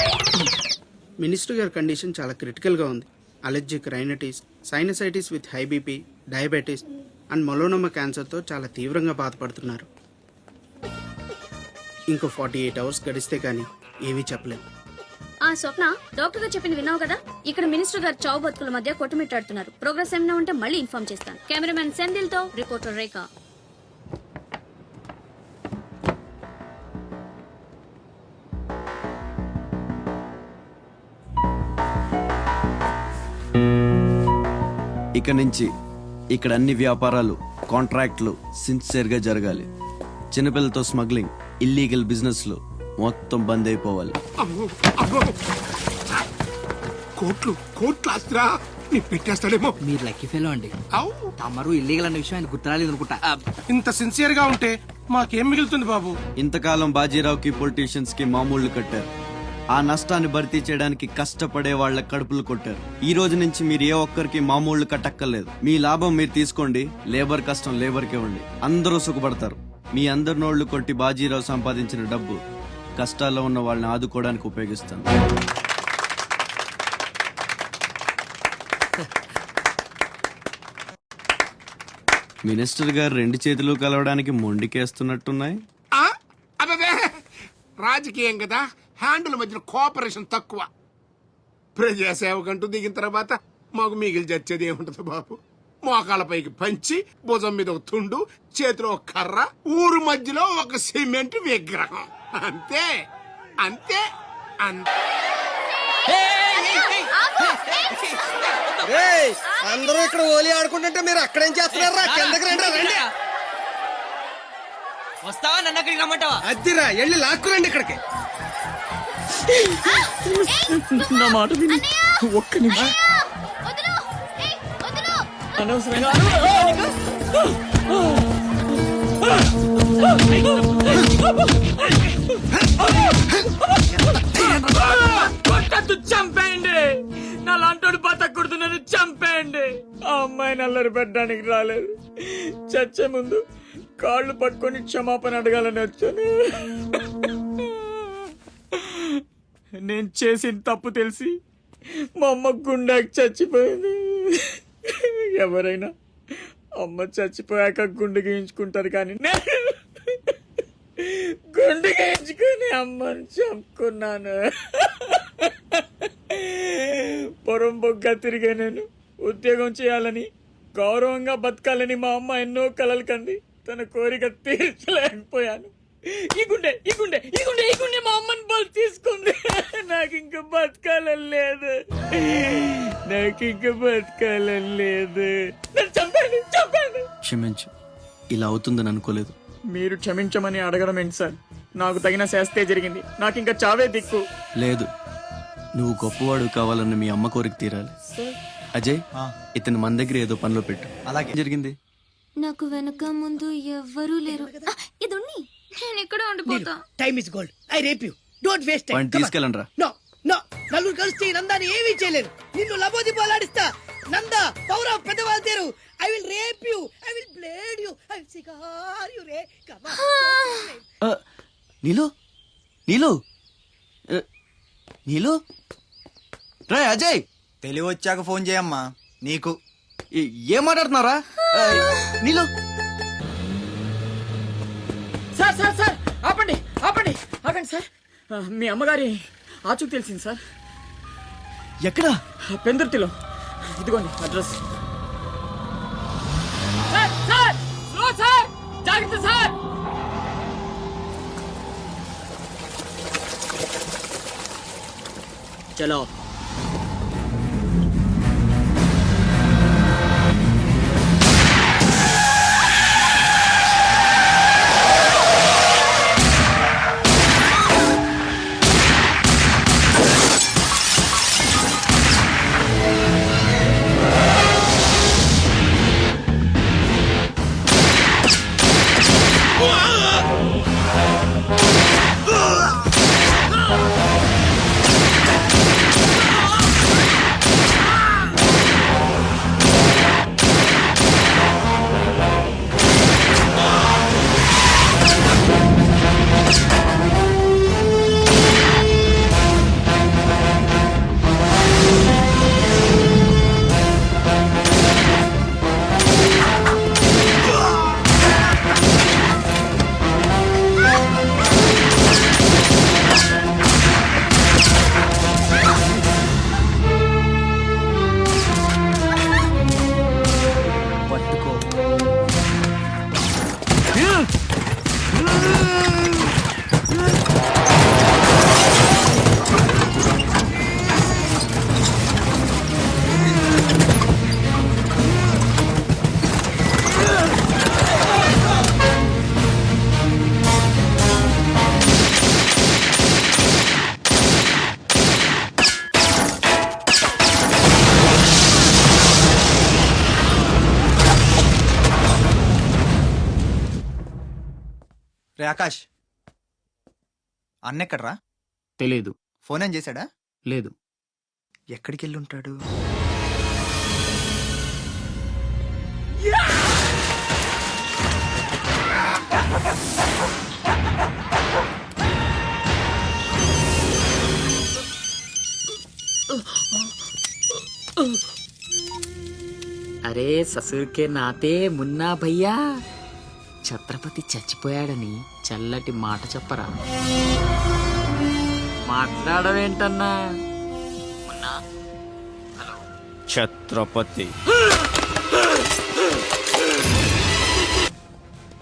మినిస్టర్ గారి కండిషన్ చాలా క్రిటికల్గా ఉంది. Allergic rhinitis, sinusitis with high BP, diabetes and melanoma క్యాన్సర్తో చాలా తీవ్రంగా బాధపడుతున్నారు. ఇంకో 48 అవర్స్ గడిస్తే కానీ ఏమీ చెప్పలేం.
స్వప్న, డాక్టర్ గారు చెప్పింది విన్నావు కదా? ఇక్కడ మినిస్టర్ గారు చావు బతుకుల మధ్య కొట్టుమిట్టాడుతున్నారు. ప్రోగ్రెస్ ఏమైనా ఉంటే మళ్ళీ ఇన్ఫార్మ్ చేస్తాను. కెమెరామెన్ సెందిల్ తో రిపోర్టర్ రేఖ.
ఇక నుంచి ఇక్కడ అన్ని వ్యాపారాలు, కాంట్రాక్ట్లు సిన్సియర్గా జరగాలి. చిన్నపిల్లలతో స్మగ్లింగ్, ఇల్లీగల్ బిజినెస్లు మొత్తం బంద్ అయిపోవాలి.
కోట్లు ఆస్తిరా నీ పెట్టేస్తాడేమో.
మీరు లక్కీ ఫెలో అండి. తమరు ఇల్లీగల్ అన్న విషయం ఆయన గుర్తురాలేదు అనుకుంటా.
ఇంత సిన్సియర్ గా ఉంటే మాకేం మిగులుతుంది బాబు?
ఇంతకాలం బాజీరావుకి పొలిటీషియన్స్ కి మామూళ్లు కట్టారు. ఆ నష్టాన్ని భర్తీ చేయడానికి కష్టపడే వాళ్ళ కడుపులు కొట్టారు. ఈ రోజు నుంచి మీరు ఏ ఒక్కరికి మామూళ్లు కట్టక్కర్లేదు. మీ లాభం మీరు తీసుకోండి, లేబర్ కష్టం లేబర్కి ఇవ్వండి. అందరూ సుఖపడతారు. మీ అందరి నోళ్లు కొట్టి బాజీరావు సంపాదించిన డబ్బు కష్టాల్లో ఉన్న వాళ్ళని ఆదుకోవడానికి ఉపయోగిస్తాను. మినిస్టర్ గారు 2 చేతులు కలవడానికి మొండికేస్తున్నట్టున్నాయి.
అదే రాజకీయం కదా, హ్యాండిల్ మధ్యన కోఆపరేషన్ తక్కువ. ప్రజాసేవకంటూ దిగిన తర్వాత మాకు మిగిలి చచ్చేది ఏముంటది బాబు? మోకాళ్ళపైకి పంచి, భుజం మీద ఒక తుండు, చేతిలో ఒక కర్ర, ఊరు మధ్యలో ఒక సిమెంట్ విగ్రహం. అంతే అంతే అంతే.
అందరూ ఇక్కడ ఓలి ఆడుకుంటుంటే మీరు అక్కడేం చేస్తున్నారా? కిందకి రండి.
వస్తావా? నన్ను అక్కడికి రమ్మంటావా?
అద్దిరా, వెళ్ళి లాక్కురండి ఇక్కడికి.
నా మాట విని ఒక్క నిమిషం. అనవసరంగా
చంపేయండి. నా లాంటోడు బతకూడదు, నన్ను చంపేయండి. ఆ అమ్మాయిని అల్లరి పెట్టడానికి రాలేదు. చచ్చే ముందు కాళ్ళు పట్టుకొని క్షమాపణ అడగాలని వచ్చాను. నేను చేసిన తప్పు తెలిసి మా అమ్మ గుండెకి చచ్చిపోయింది. ఎవరైనా అమ్మ చచ్చిపోయాక గుండె గీయించుకుంటారు, కానీ గుండె గీయించుకొని అమ్మని చంపుకున్నాను. పొరం బొగ్గా తిరిగే నేను ఉద్యోగం చేయాలని, గౌరవంగా బతకాలని మా అమ్మ ఎన్నో కలలు కంది. తన కోరిక తీర్చలేకపోయాను. ఈ గుండె మా అమ్మని బలి తీసుకుంది. నాకు ఇంకా బతకాలని లేదు. చంపండి.
క్షమించు, ఇలా అవుతుందని అనుకోలేదు.
మీరు క్షమించమని అడగడం ఏంటి సార్? నాకు తగిన శాస్తే జరిగింది. నాకు ఇంకా చావే దిక్కు
లేదు. నువ్వు గొప్పవాడు కావాలని మీ అమ్మ కోరిక తీరాలి. అజయ్, ఇతను మన దగ్గర ఏదో పనిలో పెట్టు. అలాగే జరిగింది.
నాకు వెనక ముందు ఎవ్వరూ లేరు. ఇది నేను ఇక్కడ ఉండిపోతా.
Time is gold. I rape you. Don't waste time.
తీసుకెళ్ళండి రా.
నో
నలుగురు కలిస్తే ఈ నందాన్ని ఏమీ చేయలేరు. నిన్ను లబోది పోలాడిస్తా. నందా పౌర పెద్దవాళ్ళు తేరు. I will rape you, I will blade you, I will cigar you రే.
నీలు నీలు నీలు రే అజయ్,
తెలివి వచ్చాక ఫోన్ చేయమ్మా. నీకు
ఏం మాట్లాడుతున్నారా? నీలు
సార్ సార్ సార్ ఆపండి ఆపండి ఆగండి సార్. మీ అమ్మగారి ఆచూకు తెలిసింది సార్.
ఎక్కడా?
పెందుర్తిలో. ఇదిగోండి address. Sir sir slow sir, జాగ్రత్త సార్. చలో.
రే ఆకాష్, అన్నెక్కడ్రా?
తెలీదు.
ఫోన్ ఏం చేశాడా?
లేదు.
ఎక్కడికి వెళ్ళి ఉంటాడు?
అరే ససుర్కే నాతే మున్నా భయ్యా, ఛత్రపతి చచ్చిపోయాడని చల్లటి మాట చెప్పరా. మాట్లాడవేంటన్నా? మున్నా
ఛత్రపతి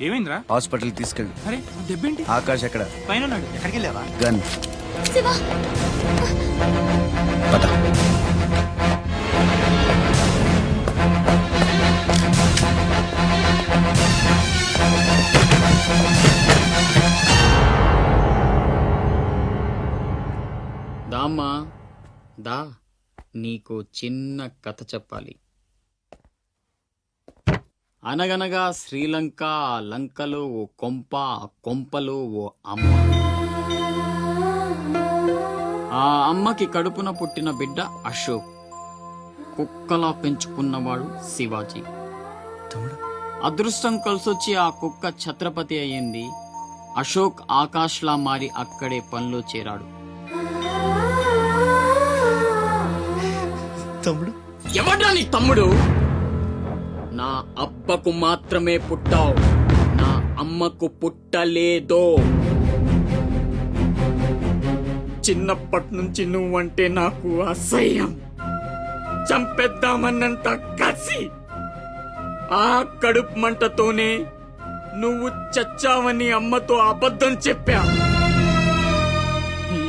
ఏమైందిరా?
హాస్పిటల్ తీసుకెళ్ళి.
అరే దెబ్బేంటి?
ఆకాష్ ఎక్కడ?
పైన ఉన్నాడు. ఎక్కడికి వెళ్ళావా?
గన్.
దామ్మా దా, నీకు చిన్న కథ చెప్పాలి. అనగనగా శ్రీలంక, ఆ లంకలో ఓ కొంప, ఆ కొంపలో ఓ అమ్మ. ఆ అమ్మకి కడుపున పుట్టిన బిడ్డ అశోక్. కుక్కలా పెంచుకున్నవాడు శివాజీ. అదృష్టం కలిసొచ్చి ఆ కుక్క ఛత్రపతి అయ్యింది. అశోక్ ఆకాష్లా మారి అక్కడే పనిలో చేరాడు.
తమ్ముడు
ఎవడ్రా నీ తమ్ముడు? నా అబ్బకు మాత్రమే పుట్టావు, నా అమ్మకు పుట్టలేదో. చిన్నప్పటి నుంచి నువ్వంటే నాకు అసహ్యం, చంపేద్దామన్నంత కసి. ఆ కడుపు మంటతోనే నువ్వు చచ్చావని అమ్మతో అబద్ధం చెప్పా.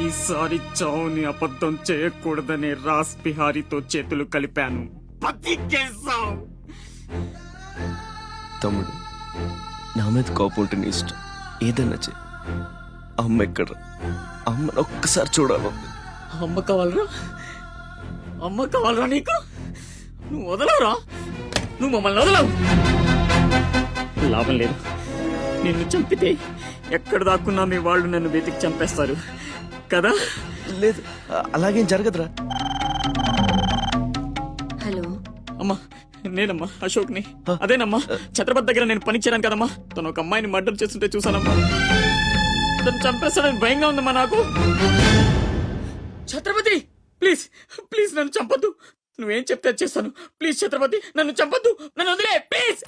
ఈసారి చావుని అబద్ధం చేయకూడదని రాస్ బిహారీతో చేతులు కలిపాను. బతికేశావు.
తమ్ముడు, నా మీద కోపం ఉంటే నీ ఇష్టం, ఏదన్నా చే. అమ్మ ఎక్కడ? అమ్మను ఒక్కసారి చూడాలంది.
అమ్మ కావాలరా? అమ్మ కావాలరా నీకు? నువ్వు వదలవురా, నువ్వు మమ్మల్ని వదలవు. లాభం లేదు, నిన్ను చంపితే ఎక్కడ దాక్కున్నా మీ వాళ్ళు నన్ను వెతికి చంపేస్తారు కదా.
లేదు అలాగేం జరగదురా.
హలో
అమ్మా నేనమ్మా అశోక్ని. అదేనమ్మా ఛత్రపతి దగ్గర నేను పనిచేయను కదమ్మా. తను ఒక అమ్మాయిని మర్డర్ చేస్తుంటే చూసానమ్మా. తను చంపేస్తాడని భయంగా ఉందమ్మా నాకు. ఛత్రపతి ప్లీజ్ ప్లీజ్ నన్ను చంపొద్దు. నువ్వేం చెప్తే అది చేస్తాను. ప్లీజ్ ఛత్రపతి నన్ను చంపొద్దు. నన్ను వదిలే ప్లీజ్.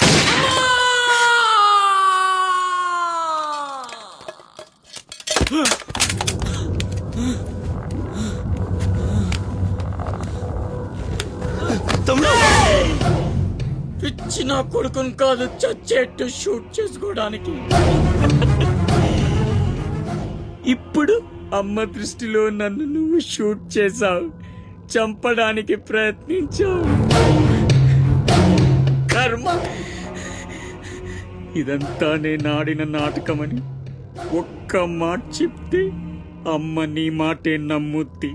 పిచ్చి నా కొడుకుని కాదు చచ్చేట్టు షూట్ చేసుకోవడానికి. ఇప్పుడు అమ్మ దృష్టిలో నన్ను నువ్వు షూట్ చేశావు, చంపడానికి ప్రయత్నించావు. కర్మ. ఇదంతా నేను ఆడిన నాటకమని ఒక్క మాట చెప్తే అమ్మ నీ మాటే నమ్ముద్ది.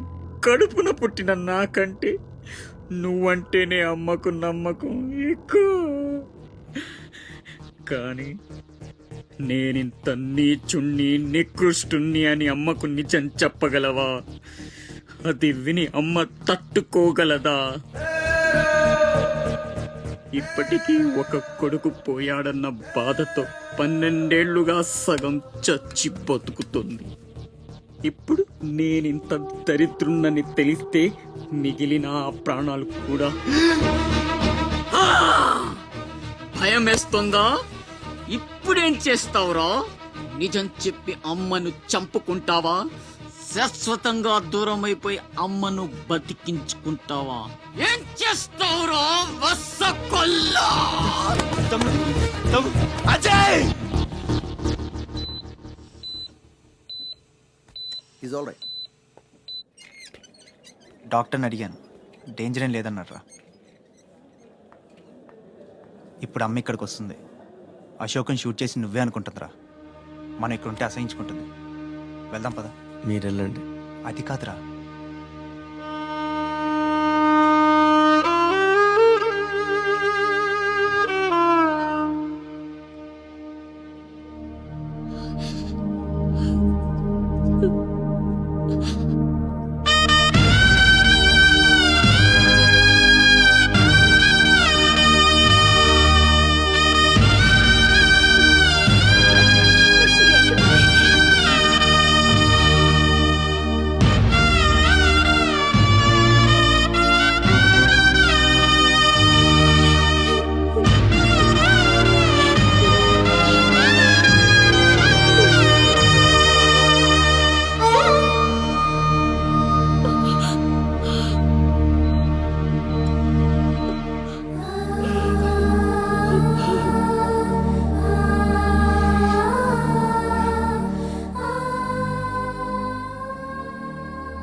కడుపున పుట్టిన నాకంటే నువ్వంటేనే అమ్మకు నమ్మకం ఎక్కువ. కానీ నేనింత నీచుణ్ణి నికృష్టుణ్ణి అని అమ్మకు నిజం చెప్పగలవా? అది విని అమ్మ తట్టుకోగలదా? ఇప్పటికీ ఒక కొడుకు పోయాడన్న బాధతో 12 ఏళ్లుగా సగం చచ్చి బతుకుతుంది. ఇప్పుడు నేనింత దరిద్రున్నని తెలిస్తే మిగిలిన ఆ ప్రాణాలు కూడా భయం వేస్తుందా? ఇప్పుడేం చేస్తావురా? నిజం చెప్పి అమ్మను చంపుకుంటావా? శాశ్వతంగా దూరం అయిపోయి అమ్మను బతికించుకుంటావా? ఏం చేస్తావురా వస్సకొల్లా?
Ajay
is all right. డాక్టర్ని అడిగాను, డేంజర్ ఏం లేదన్నారా. ఇప్పుడు అమ్మ ఇక్కడికి వస్తుంది. అశోక్ని షూట్ చేసి నువ్వే అనుకుంటుందిరా. మనం ఇక్కడ ఉంటే అసహించుకుంటుంది. వెళ్దాం పద.
మీరు వెళ్ళండి.
అది కాదురా,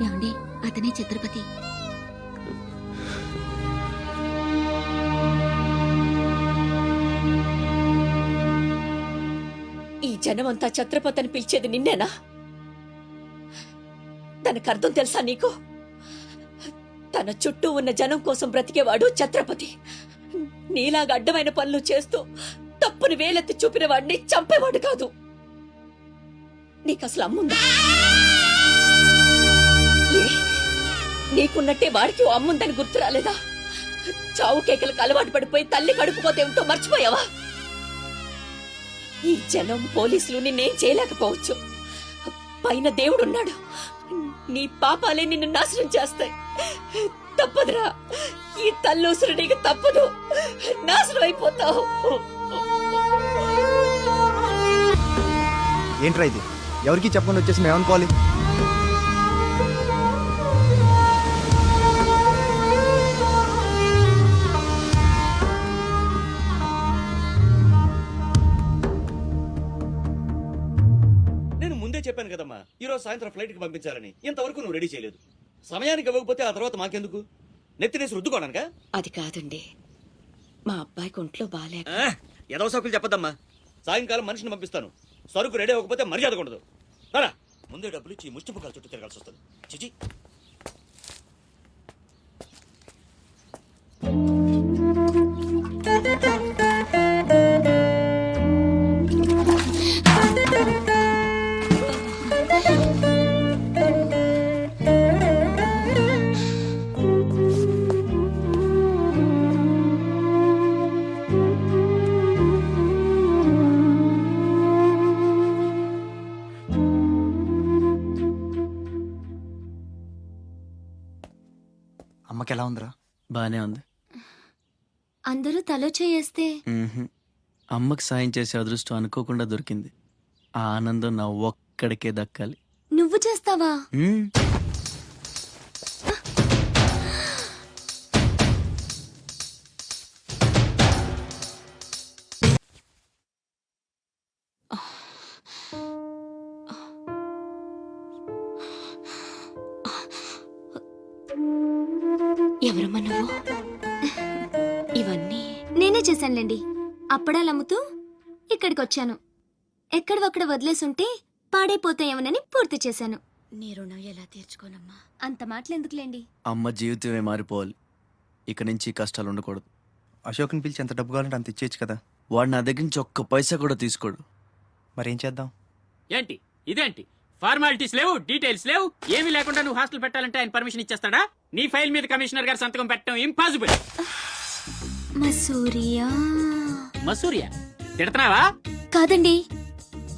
ఏమండి అతనే ఛత్రపతి.
ఈ జనమంతా ఛత్రపతి అని పిలిచేది నిన్నేనా? దానికి అర్థం తెలుసా నీకు? తన చుట్టూ ఉన్న జనం కోసం బ్రతికేవాడు ఛత్రపతి. నీలాగా అడ్డమైన పనులు చేస్తూ తప్పుని వేలెత్తి చూపిన వాడిని చంపేవాడు కాదు. నీకసలు అమ్ముందా? నీకున్నట్టే వాడికి ఓ అమ్ముందని గుర్తు రాలేదా? చావు కేకలకు అలవాటు పడిపోయి తల్లి కడుపుకోతే ఏమిటో మర్చిపోయావా? ఈ జనం పోలీసులు నిన్నేం చేయలేకపోవచ్చు. పైన దేవుడున్నాడు. నీ పాపాలే నిన్ను నాశనం చేస్తాయి. తప్పదురా, ఈ తల్లూసురు నీకు తప్పదు. నాశనం అయిపోతావు.
ఏంట్రా ఇది? ఎవరికి చెప్పకుండా వచ్చేసి మేమనుకోవాలి?
నేను ముందే చెప్పాను కదమ్మా, ఈరోజు సాయంత్రం ఫ్లైట్ కి పంపించాలని. ఇంతవరకు నువ్వు రెడీ చేయలేదు. సమయానికి ఇవ్వకపోతే ఆ తర్వాత మాకెందుకు? నెత్తినేసి రుద్దుకోవడానికా?
అది కాదండి, మా అబ్బాయికి ఒంట్లో బాగాలేక.
ఏదో సరుకులు చెప్పద్దమ్మా. సాయంకాలం మనిషిని పంపిస్తాను. సరుకు రెడీ అవ్వకపోతే మర్యాద ఉండదు. రారా, ముందే డబ్బులు ఇచ్చి ముష్టిపుకాల చుట్టూ తిరగాల్సి వస్తుంది. చిచి.
ఉందిరా? బానే ఉంది.
అందరూ తలో చేయేస్తే
అమ్మకి సాయం చేసే అదృష్టం అనుకోకుండా దొరికింది. ఆ ఆనందం నా ఒక్కడికే దక్కాలి.
నువ్వు చేస్తావా?
ఎవరమ్మా నువ్వు? ఇవన్నీ
నేనే చేశానులేండి. అప్పడాలు అమ్ముతూ ఇక్కడికి వచ్చాను. ఎక్కడొక్కడ వదిలేసుంటే పాడైపోతాయేమోనని పూర్తి చేశాను.
నీ రుణం ఎలా తీర్చుకోనమ్మా?
అంత మాటలు ఎందుకులేండి.
అమ్మ జీవితమే మారిపోవాలి. ఇక నుంచి కష్టాలు ఉండకూడదు.
అశోక్ని పిలిచి ఎంత డబ్బు కావాలంటే అంత ఇచ్చేయచ్చు కదా.
వాడు నా దగ్గర నుంచి ఒక్క పైసా కూడా తీసుకోడు.
మరేం చేద్దాం?
ఏంటి ఇదేంటి? ఫార్మాలిటీస్ లేవు, డీటెయిల్స్ లేవు, ఏమీ లేకుండా నువ్వు హాస్టల్ పెట్టాలంటే ఆయన పర్మిషన్ ఇచ్చేస్తాడా? నీ ఫైల్ మీద కమిషనర్ గారు సంతకం పెట్టడం ఇంపాసిబుల్.
మసూరియా
మసూరియా తిడతావా?
కాదండి,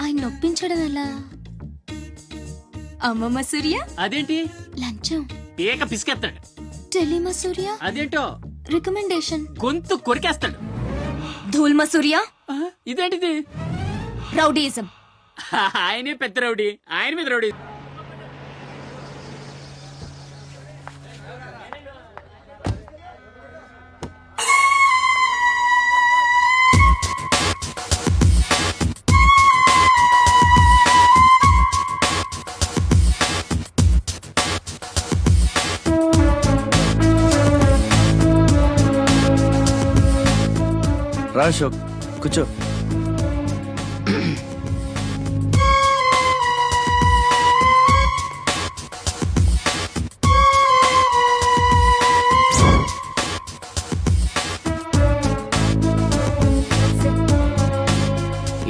ఆయన నొప్పించడం ఎలా? అమ్మ మసూరియా
అదేంటి?
లంచం.
ఏక పిసికేస్తాడు.
టెలి మసూరియా
అదేంటో
రికమెండేషన్.
గొంతు కొరికేస్తాడు.
ధూల్ మసూరియా
ఇదేంటిది?
రౌడీయిజం.
ఆయనే పెద్ద రౌడీ, ఆయన మీద రౌడీ.
రా అశోక్, కూర్చో.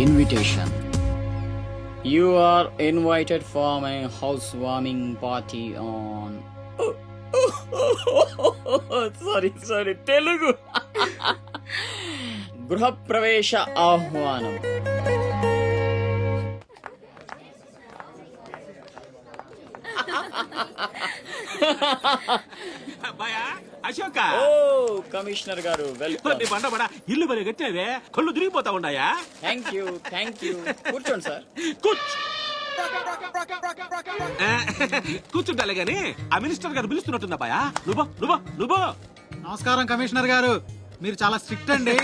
Invitation. You are invited for my housewarming party on. Sorry, Telugu. గృహప్రవేశ ఆహ్వానం.
అశోక,
ఓ కమిషనర్ గారు వెల్కమ్.
ఇల్లు బలి కట్టినవే, కళ్ళు తిరిగిపోతా ఉన్నాయా?
థ్యాంక్ యూ కూర్చోండి సార్.
కూర్చుంటాలే గాని ఆ మినిస్టర్ గారు పిలుస్తున్నట్టుందా బాయా? నువ్వు
నమస్కారం కమిషనర్ గారు, మీరు చాలా స్ట్రిక్ట్ అండి.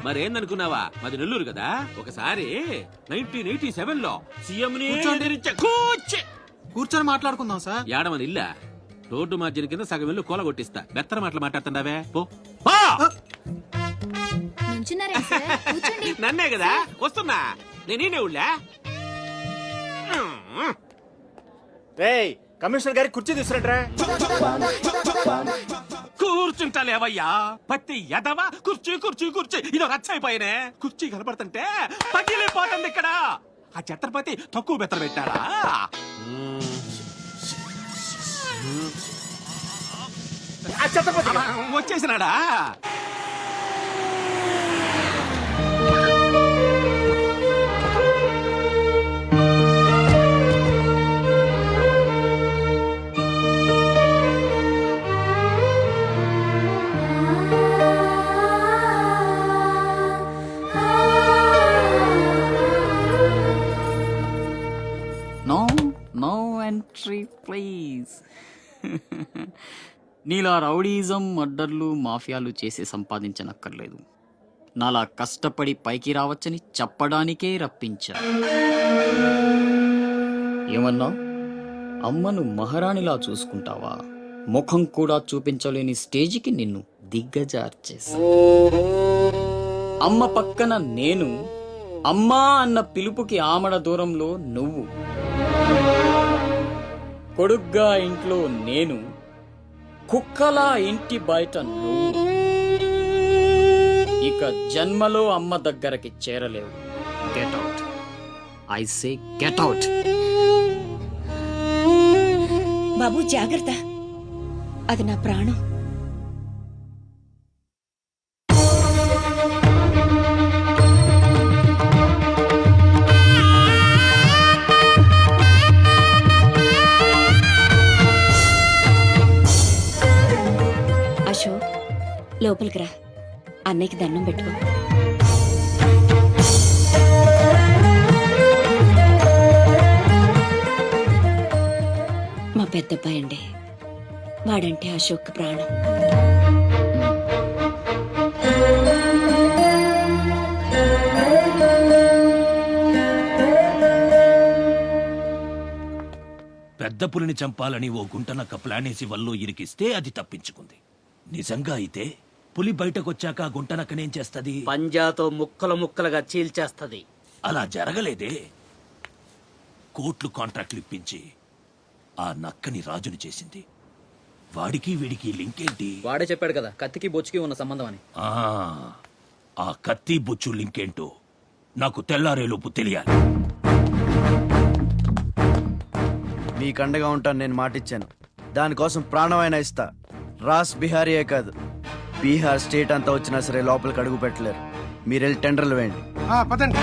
మరేందనుకున్నావా, మాది నెల్లూరు కదా. ఒకసారి 1987 లో సీఎం
కూర్చొని మాట్లాడుకుందాం సార్.
ఏడమది ఇల్లా రోడ్డు మార్జిన్ కింద సగం ఇల్లు కూల కొట్టిస్తా. బెత్తర మాటలు మాట్లాడుతున్నావే, పో. నన్నే కదా వస్తున్నా, నేనే ఉళ్ళా.
కమిషనర్ గారి కుర్చీ తీసుకురంట్రా.
కూర్చుంటాలేవయ్యా, పత్తి ఎదవా. కుర్చీ ఇదో రచ్చైపోయినే. కుర్చీ కనపడుతుంటే పగిలిపోతుంది ఇక్కడ. ఆ ఛత్రపతి తక్కువ బెత్తర పెట్టాడా? వచ్చేసినాడా?
No entry please. నీలా రౌడీజం, మర్డర్లు, మాఫియాలు చేసి సంపాదించనక్కర్లేదు. నాలా కష్టపడి పైకి రావచ్చని చెప్పడానికే రప్పించా. ఏమన్నా అమ్మను మహారాణిలా చూసుకుంటావా? ముఖం కూడా చూపించలేని స్టేజికి నిన్ను దిగ్గజార్చేసా. అమ్మ పక్కన నేను, అమ్మా అన్న పిలుపుకి ఆమడ దూరంలో నువ్వు. కొడుగ్గా ఇంట్లో నేను, కుక్కలా ఇంటి బయట నువ్వు. ఇక జన్మలో అమ్మ దగ్గరకి చేరలేవు. Get out, I say get out.
బాబు జాగ్రత్త, అది నా ప్రాణం. అశోక్ లోపలికి రా, అన్నయ్యకి దండం పెట్టుకో. మా పెద్దబ్బాయి అండి, వాడంటే అశోక్ ప్రాణం.
పెద్ద పులిని చంపాలని ఓ గుంటనక్క ప్లానేసి వల్లో ఇరికిస్తే అది తప్పించుకుంది. నిజంగా అయితే పులి బయటకొచ్చాక ఆ గుంటనక్కనేం చేస్తది?
పంజాతో ముక్కలు ముక్కలుగా చీల్చేస్తది.
అలా జరగలేదే. కోట్లు కాంట్రాక్ట్లు ఇప్పించి ఆ నక్కని రాజుని చేసింది. వాడికి వీడికి లింక్ ఏంటి?
వాడే చెప్పాడు కదా కత్తికి బొచ్చుకి ఉన్న సంబంధం అని.
ఆ కత్తి బొచ్చు లింక్ ఏంటో నాకు తెల్లారేలోపు తెలియాలి.
మీకు అండగా ఉంటాను, నేను మాటిచ్చాను. దానికోసం ప్రాణమైనా ఇస్తా. రాస్ బిహారీయే కాదు, బీహార్ స్టేట్ అంతా వచ్చినా సరే లోపలికి అడుగు పెట్టలేరు. మీరు వెళ్ళి టెండర్లు వేయండి.
పదండి.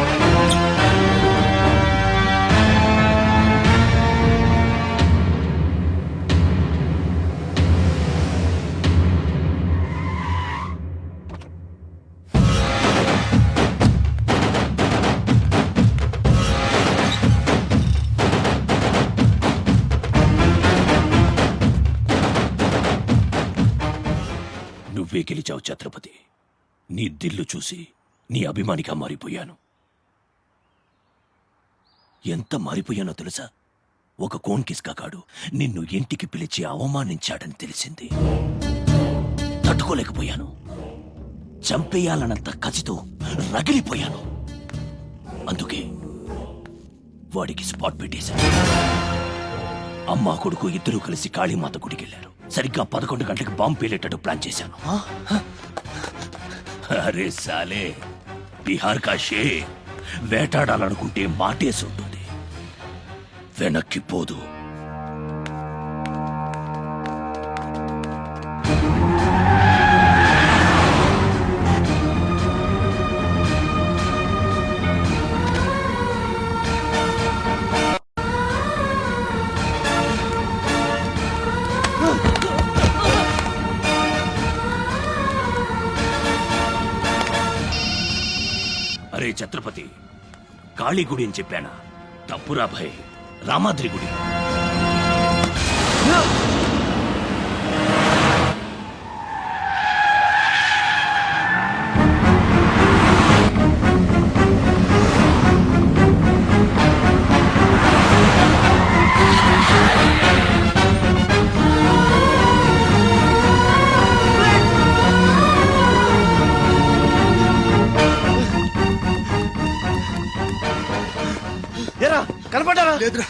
నువ్వే గెలిచావు ఛత్రపతి. నీ దిల్లు చూసి నీ అభిమానిగా మారిపోయాను. ఎంత మారిపోయానో తెలుసా? ఒక కోన్ కిస్కాగాడు నిన్ను ఇంటికి పిలిచి అవమానించాడని తెలిసింది. తట్టుకోలేకపోయాను. చంపేయాలన్నంత కసితో రగిలిపోయాను. అందుకే వాడికి స్పాట్ పెట్టేశాను. అమ్మా కొడుకు ఇద్దరూ కలిసి కాళీమాత గుడికెళ్లారు. సరిగ్గా 11 గంటలకు బాంబు పేలేటట్టు ప్లాన్ చేశాను. అరే సాలే, బీహార్ కా షేర్ వేటాడాలనుకుంటే మాటేసి ఉంటుంది, వెనక్కి పోదు. అరే ఛత్రపతి, కాళీ గుడి అని చెప్పానా? తప్పురా భయ్, రామాద్రి గుడి.
కనపడ్డారా?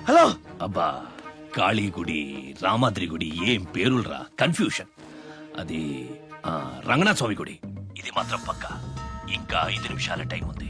హలో.
అబ్బా, కాళీ గుడి, రామాద్రి గుడి ఏం పేరులరా, కన్ఫ్యూషన్. అది రంగనాథ స్వామి గుడి. ఇది మాత్రం పక్కా. ఇంకా 5 నిమిషాల టైం ఉంది.